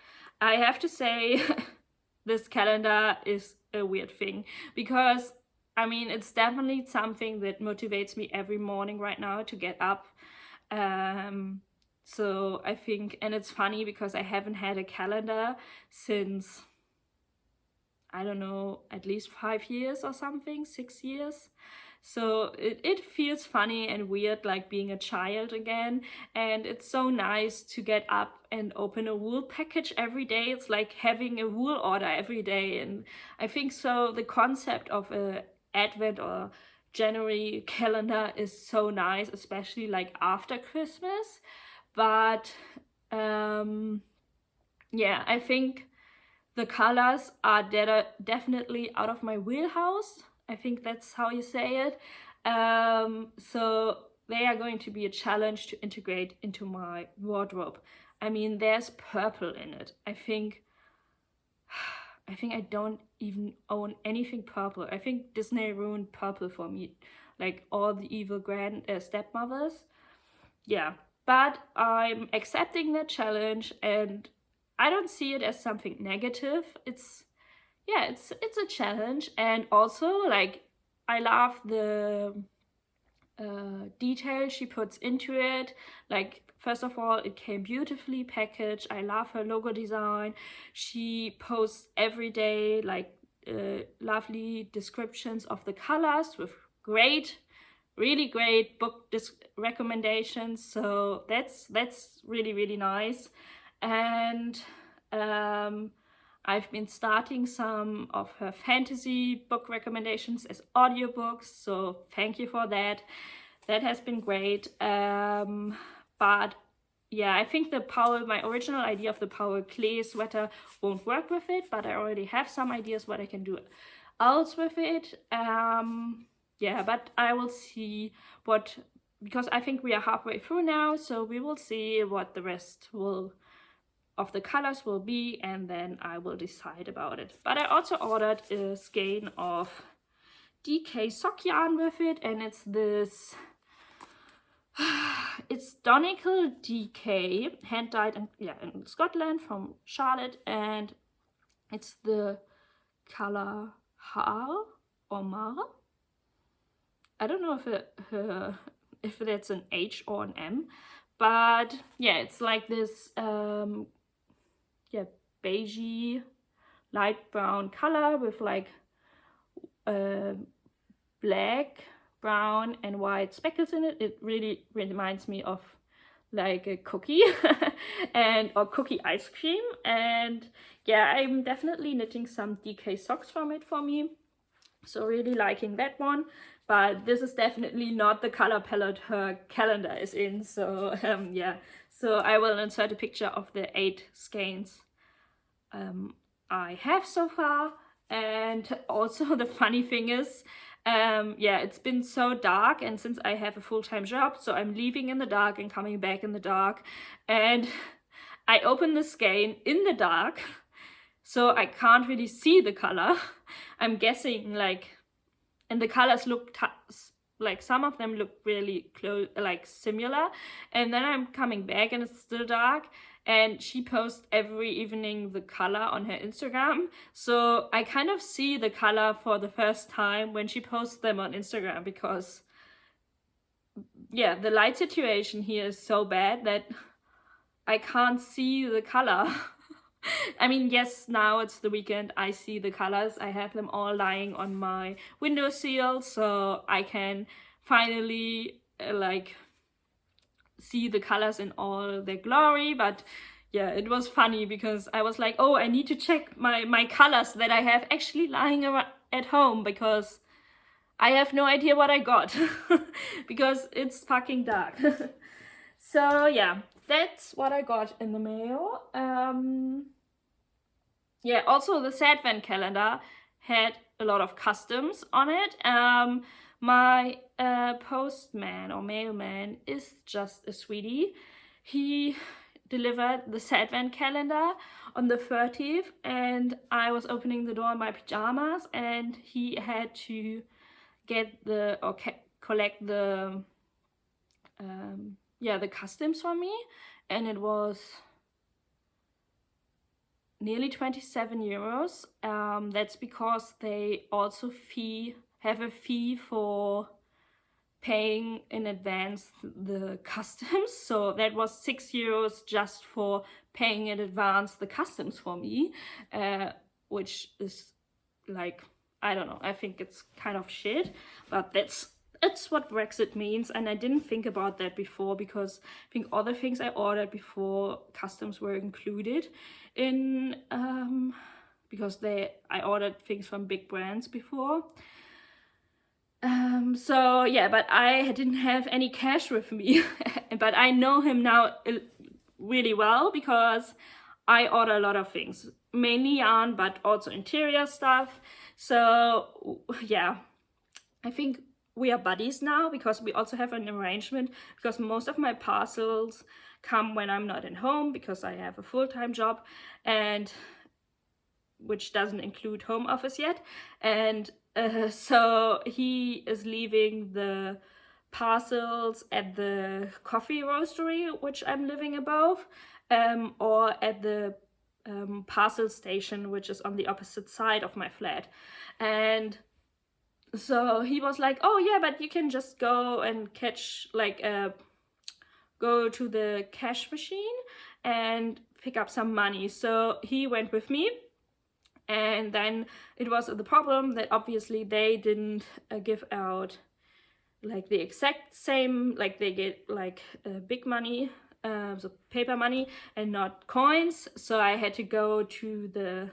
I have to say this calendar is a weird thing because I mean it's definitely something that motivates me every morning right now to get up. So I think, and it's funny because I haven't had a calendar since, I don't know, at least 5 years or something, 6 years. So it feels funny and weird, like being a child again. And it's so nice to get up and open a wool package every day. It's like having a wool order every day. And I think so the concept of a Advent or January calendar is so nice, especially like after Christmas. But yeah, I think the colors are definitely out of my wheelhouse. I think that's how you say it. So they are going to be a challenge to integrate into my wardrobe. I mean, there's purple in it. I think I don't even own anything purple. I think Disney ruined purple for me, like all the evil stepmothers. Yeah, but I'm accepting that challenge, and I don't see it as something negative. It's a challenge, and also like I love the detail she puts into it. Like, first of all, it came beautifully packaged. I love her logo design. She posts every day like lovely descriptions of the colors with really great book recommendations. So that's really, really nice. And I've been starting some of her fantasy book recommendations as audiobooks, so thank you for that. That has been great. But yeah, I think the my original idea of the Purl clay sweater won't work with it, but I already have some ideas what I can do else with it. Yeah, but I will see because I think we are halfway through now, so we will see what the rest of the colors will be, and then I will decide about it. But I also ordered a skein of DK sock yarn with it, and it's this it's Donegal DK, hand dyed in Scotland from Charlotte, and it's the color Haar or Mar. I don't know if that's an H or an M, but yeah, it's like this beigey light brown color with like black, brown and white speckles in it. It really reminds me of like a cookie or cookie ice cream. And yeah, I'm definitely knitting some DK socks from it for me, so really liking that one. But this is definitely not the color palette her calendar is in. So yeah, so I will insert a picture of the 8 skeins I have so far. And also the funny thing is, yeah, it's been so dark, and since I have a full-time job, so I'm leaving in the dark and coming back in the dark, and I opened the skein in the dark. so I can't really see the color. I'm guessing like, and the colors look like some of them look really close, like similar, and then I'm coming back and it's still dark, and she posts every evening the color on her Instagram, so I kind of see the color for the first time when she posts them on Instagram, because yeah, the light situation here is so bad that I can't see the color. I mean, yes, now it's the weekend, I see the colors. I have them all lying on my windowsill, so I can finally like see the colors in all their glory. But yeah, it was funny because I was like, oh, I need to check my colors that I have actually lying around at home, because I have no idea what I got because it's fucking dark. So yeah, that's what I got in the mail. Yeah, also the Advent calendar had a lot of customs on it. My postman or mailman is just a sweetie. He delivered the Advent calendar on the 30th, and I was opening the door in my pajamas, and he had to get the or collect the the customs from me, and it was nearly 27 euros. That's because they also have a fee for paying in advance the customs. So that was 6 euros just for paying in advance the customs for me, which is like, I don't know, I think it's kind of shit, but that's what Brexit means, and I didn't think about that before, because I think other things I ordered before customs were included in, because I ordered things from big brands before. So yeah, but I didn't have any cash with me, but I know him now really well because I order a lot of things, mainly yarn, but also interior stuff. So yeah, I think we are buddies now, because we also have an arrangement, because most of my parcels come when I'm not at home, because I have a full-time job, and which doesn't include home office yet. And so he is leaving the parcels at the coffee roastery, which I'm living above, or at the parcel station, which is on the opposite side of my flat. And so he was like, oh yeah, but you can just go and catch, like, go to the cash machine and pick up some money. So he went with me, and then it was the problem that obviously they didn't give out like the exact same, like they get like big money, so paper money and not coins. So I had to go to the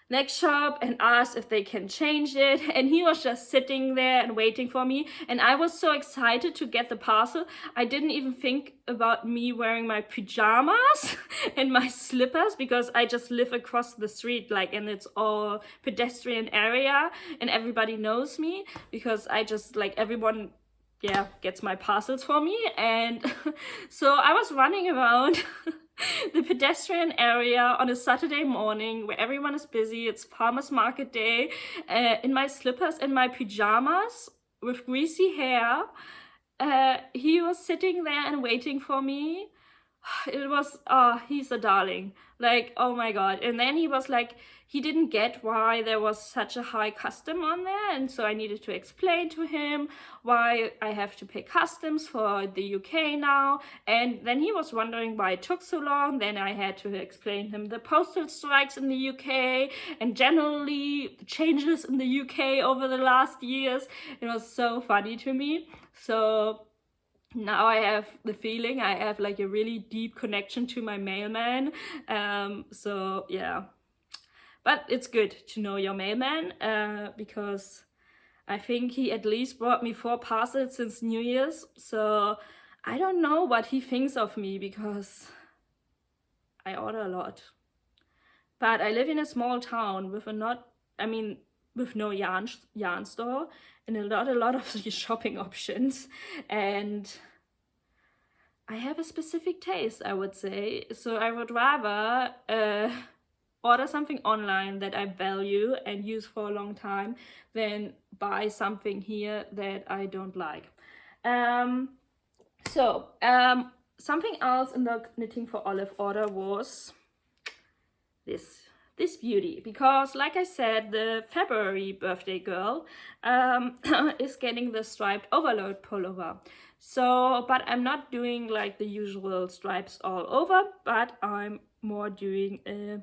next shop and asked if they can change it, and he was just sitting there and waiting for me, and I was so excited to get the parcel. I didn't even think about me wearing my pajamas and my slippers, because I just live across the street, like, and it's all pedestrian area and everybody knows me, because I just, like, everyone gets my parcels for me. And so I was running around the pedestrian area on a Saturday morning where everyone is busy, it's farmers market day, in my slippers and my pajamas with greasy hair. He was sitting there and waiting for me. It was, he's a darling, like, oh my god. And then he was like, he didn't get why there was such a high custom on there, and so I needed to explain to him why I have to pay customs for the UK now. And then he was wondering why it took so long. Then I had to explain him the postal strikes in the UK and generally the changes in the UK over the last years. It was so funny to me. So now I have the feeling I have like a really deep connection to my mailman. So yeah, but it's good to know your mailman, because I think he at least brought me 4 parcels since New Year's. So I don't know what he thinks of me, because I order a lot. But I live in a small town with with no yarn store and a lot of shopping options, and I have a specific taste, I would say. So I would rather order something online that I value and use for a long time than buy something here that I don't like. Something else in the Knitting for Olive order was this beauty, because like I said, the February birthday girl is getting the striped overload pullover. So, but I'm not doing like the usual stripes all over, but I'm more doing a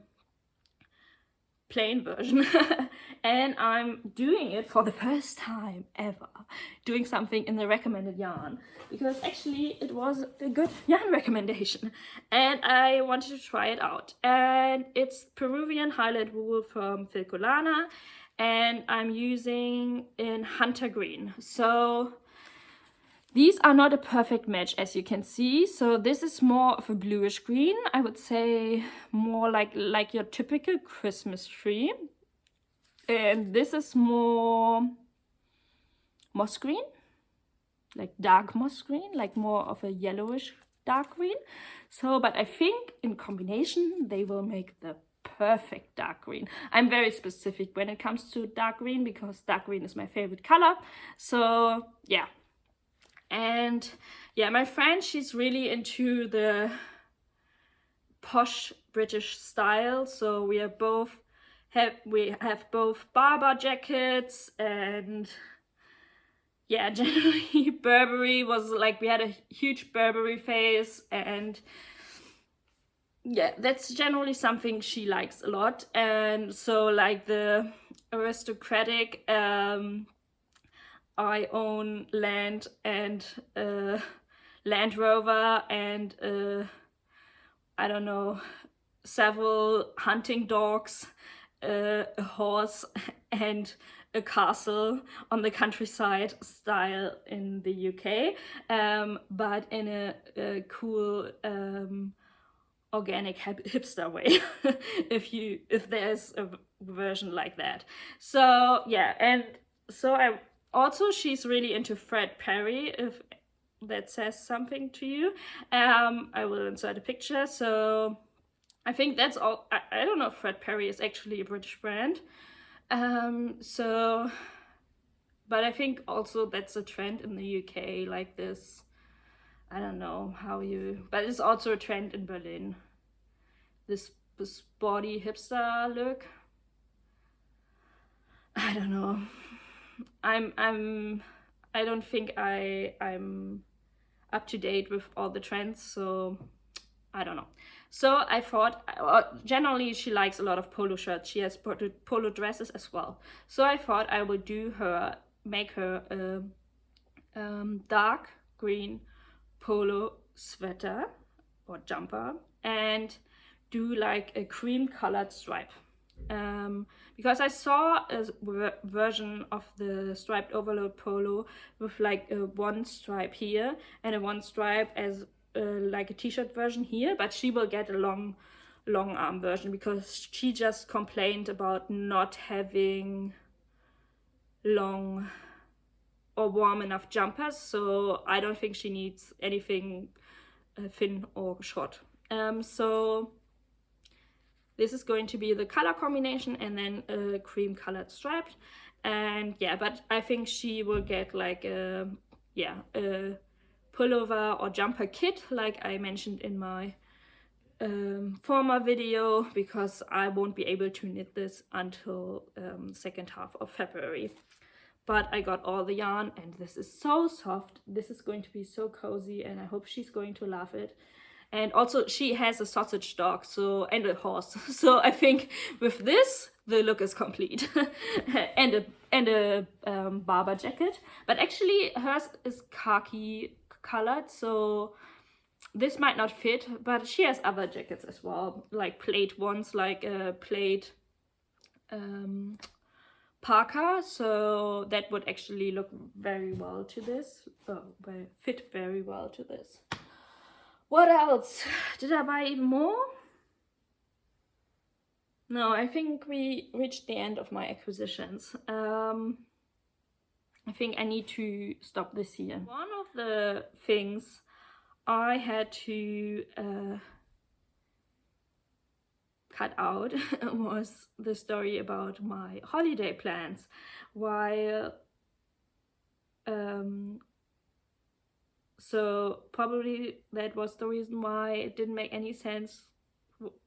plain version. And I'm doing it for the first time ever, doing something in the recommended yarn, because actually it was a good yarn recommendation and I wanted to try it out. And it's Peruvian Highland wool from Filcolana, and I'm using in hunter green. So these are not a perfect match, as you can see. So this is more of a bluish green, I would say, more like your typical Christmas tree. And this is more moss green, like dark moss green, like more of a yellowish dark green. So, but I think in combination they will make the perfect dark green. I'm very specific when it comes to dark green because dark green is my favorite color. So yeah. And yeah, my friend, she's really into the posh British style. So we have both Barber jackets, and yeah, generally Burberry was like, we had a huge Burberry phase, and yeah, that's generally something she likes a lot. And so like the aristocratic, I own land and Land Rover and I don't know, several hunting dogs, a horse and a castle on the countryside style in the UK, but in a cool organic hipster way, if there's a version like that. So yeah, and so she's really into Fred Perry, if that says something to you. I will insert a picture. So I think that's all. I don't know if Fred Perry is actually a British brand. But I think also that's a trend in the UK, like this. I don't know how you, but it's also a trend in Berlin. This sporty hipster look. I don't know. I don't think I'm up to date with all the trends, so I don't know. So I thought, generally she likes a lot of polo shirts. She has polo dresses as well. So I thought I would make her a dark green polo sweater or jumper and do like a cream colored stripe. Because I saw a version of the striped overload polo with like a one stripe here and a one stripe as like a t-shirt version here, but she will get a long arm version because she just complained about not having long or warm enough jumpers. So I don't think she needs anything thin or short. So this is going to be the color combination and then a cream colored stripe. And yeah, but I think she will get like a pullover or jumper kit, like I mentioned in my former video, because I won't be able to knit this until second half of February. But I got all the yarn and this is so soft. This is going to be so cozy and I hope she's going to love it. And also she has a sausage dog, so, and a horse. So I think with this, the look is complete. and a Barber jacket. But actually hers is khaki colored, so this might not fit, but she has other jackets as well, like plaid ones, like a plaid parka, so that would actually look very well to this, fit very well to this. What else? Did I buy even more? No, I think we reached the end of my acquisitions. I think I need to stop this here. One of the things I had to cut out was the story about my holiday plans. While so probably that was the reason why it didn't make any sense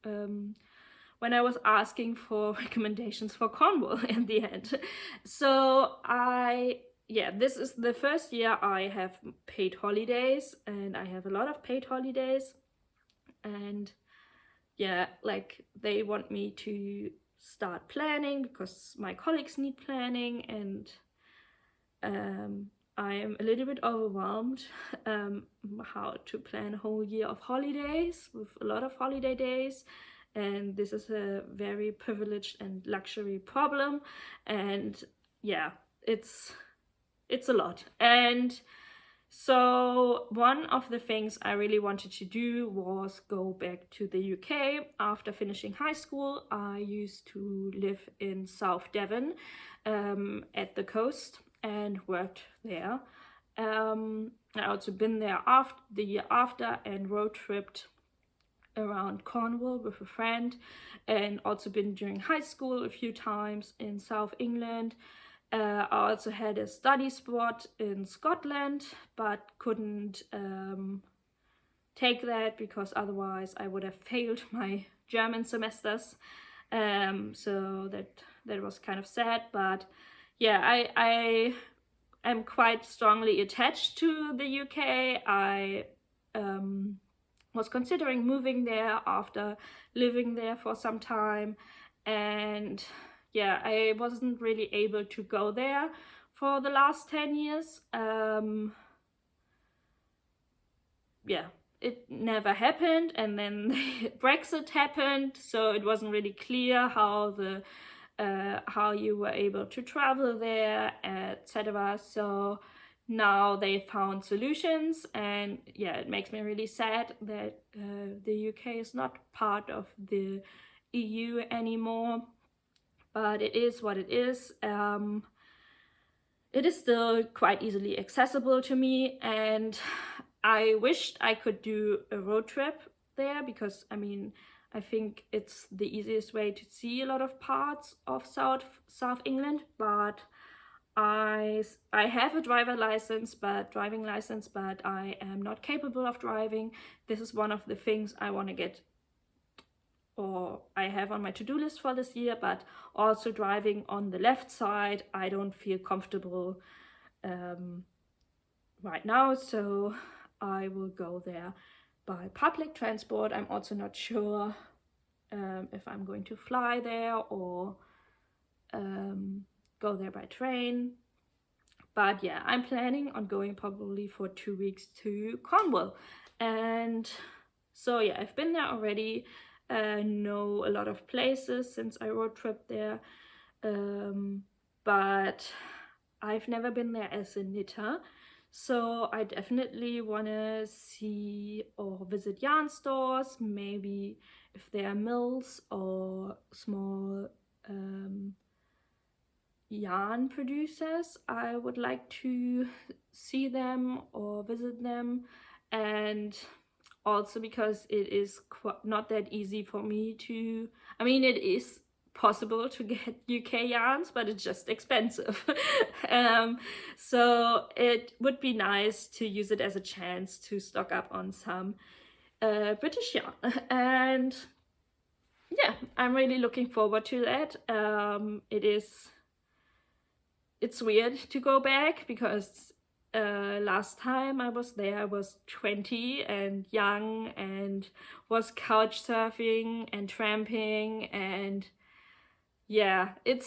when I was asking for recommendations for Cornwall in the end. So this is the first year I have paid holidays, and I have a lot of paid holidays. And yeah, like they want me to start planning because my colleagues need planning, and I am a little bit overwhelmed how to plan a whole year of holidays with a lot of holiday days. And this is a very privileged and luxury problem, and yeah, it's a lot. And so one of the things I really wanted to do was go back to the UK. After finishing high school, I used to live in South Devon at the coast and worked there. I also been there the year after and road tripped around Cornwall with a friend, and also been during high school a few times in South England. I also had a study spot in Scotland, but couldn't take that because otherwise I would have failed my German semesters. So that was kind of sad, but yeah, I am quite strongly attached to the UK. I was considering moving there after living there for some time, and yeah, I wasn't really able to go there for the last 10 years. Yeah, it never happened, and then Brexit happened, so it wasn't really clear how you were able to travel there, etc. So now they found solutions, and yeah, it makes me really sad that the UK is not part of the EU anymore, but it is what it is. It is still quite easily accessible to me, and I wished I could do a road trip there because I mean, I think it's the easiest way to see a lot of parts of South England, but I have a driving license, but I am not capable of driving. This is one of the things I want to get, or I have on my to-do list for this year, but also driving on the left side, I don't feel comfortable right now, so I will go there by public transport. I'm also not sure if I'm going to fly there or go there by train. But yeah, I'm planning on going probably for 2 weeks to Cornwall. And so yeah, I've been there already, know a lot of places since I road tripped there, but I've never been there as a knitter. So I definitely want to see or visit yarn stores, maybe if there are mills or small yarn producers. I would like to see them or visit them, and also because it is not that easy for me to, I mean, it is possible to get UK yarns, but it's just expensive. So it would be nice to use it as a chance to stock up on some British yarn. And yeah, I'm really looking forward to that. It's weird to go back because last time I was there I was 20 and young and was couch surfing and tramping, and yeah, it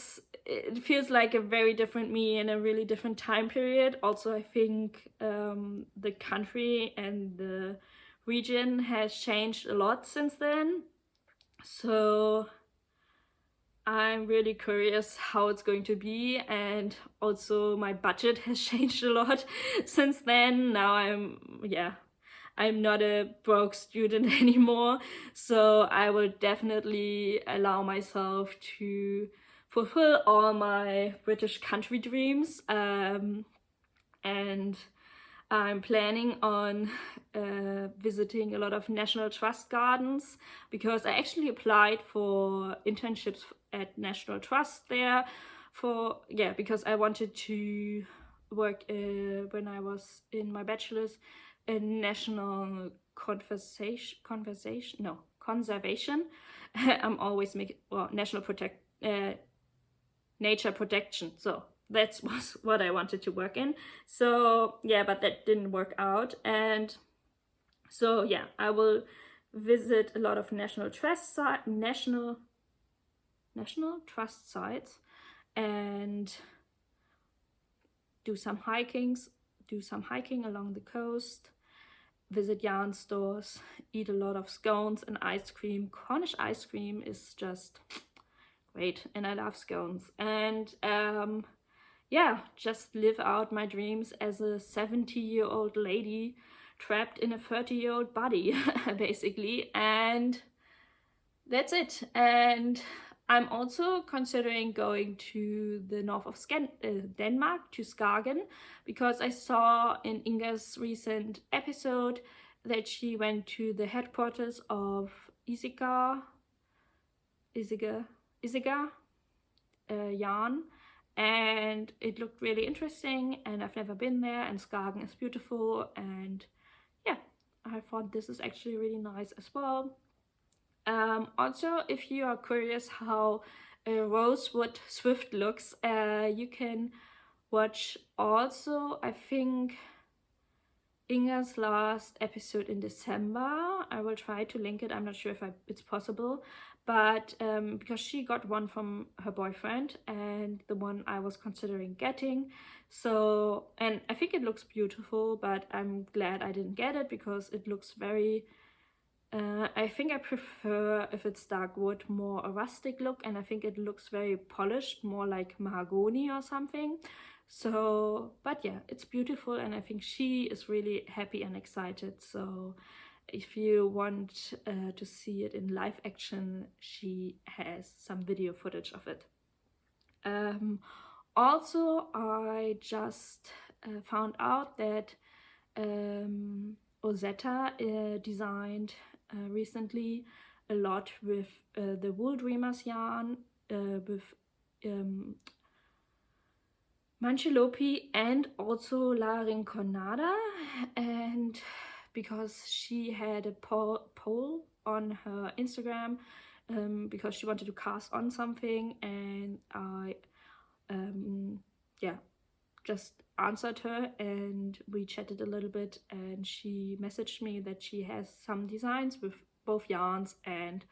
feels like a very different me in a really different time period. Also, I think the country and the region has changed a lot since then, so I'm really curious how it's going to be. And also my budget has changed a lot since then. Now I'm not a broke student anymore, so I will definitely allow myself to fulfill all my British country dreams. And I'm planning on visiting a lot of National Trust gardens, because I actually applied for internships at National Trust there because I wanted to work when I was in my bachelor's in national conservation. I'm always making national nature protection. So that was what I wanted to work in. So yeah, but that didn't work out. And so yeah, I will visit a lot of national trust sites and do some hiking along the coast, visit yarn stores, eat a lot of scones and ice cream. Cornish ice cream is just great, and I love scones. And yeah, just live out my dreams as a 70-year-old lady trapped in a 30-year-old body, basically. And that's it. And I'm also considering going to the north of Denmark, to Skagen, because I saw in Inga's recent episode that she went to the headquarters of Isiga yarn, and it looked really interesting, and I've never been there, and Skagen is beautiful, and yeah, I thought this is actually really nice as well. Also, if you are curious how a rosewood swift looks, you can watch also, I think, Inga's last episode in December. I will try to link it. I'm not sure if it's possible, but because she got one from her boyfriend and the one I was considering getting. So, and I think it looks beautiful, but I'm glad I didn't get it because it looks very I think I prefer, if it's dark wood, more a rustic look, and I think it looks very polished, more like mahogany or something. So, but yeah, it's beautiful, and I think she is really happy and excited. So if you want to see it in live action, she has some video footage of it. Also, I just found out that Ozetta designed recently a lot with the Wool Dreamers yarn, with Manchelopi and also La Rinconada, and because she had a poll on her Instagram because she wanted to cast on something, and I yeah, just answered her and we chatted a little bit, and she messaged me that she has some designs with both yarns, and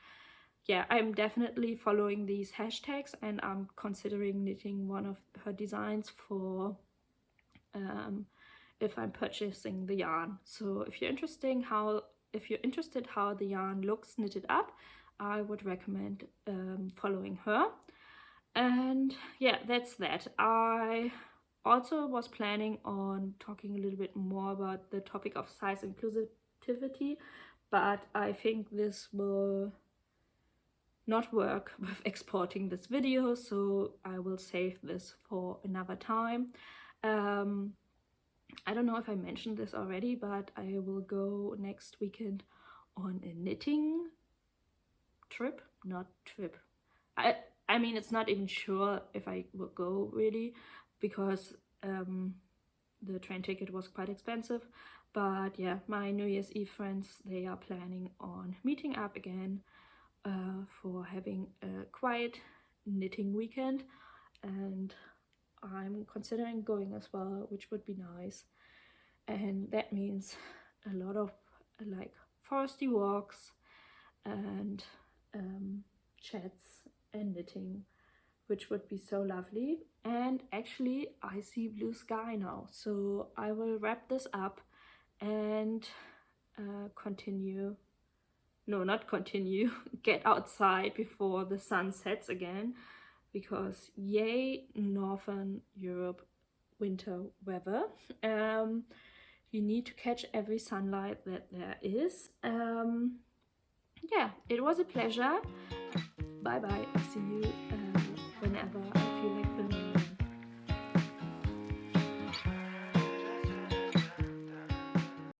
yeah, I'm definitely following these hashtags, and I'm considering knitting one of her designs for if I'm purchasing the yarn. So if you're interested how the yarn looks knitted up, I would recommend following her. And yeah, that's that. I also was planning on talking a little bit more about the topic of size inclusivity, but I think this will not work with exporting this video, so I will save this for another time. I don't know if I mentioned this already, but I will go next weekend on a knitting trip. I mean, it's not even sure if I will go really, because the train ticket was quite expensive. But yeah, my New Year's Eve friends, they are planning on meeting up again for having a quiet knitting weekend, and I'm considering going as well, which would be nice. And that means a lot of like foresty walks and chats and knitting, which would be so lovely. And actually I see blue sky now, so I will wrap this up and get outside before the sun sets again, because yay Northern Europe winter weather. You need to catch every sunlight that there is. Yeah, it was a pleasure. Bye bye. I'll see you whenever I feel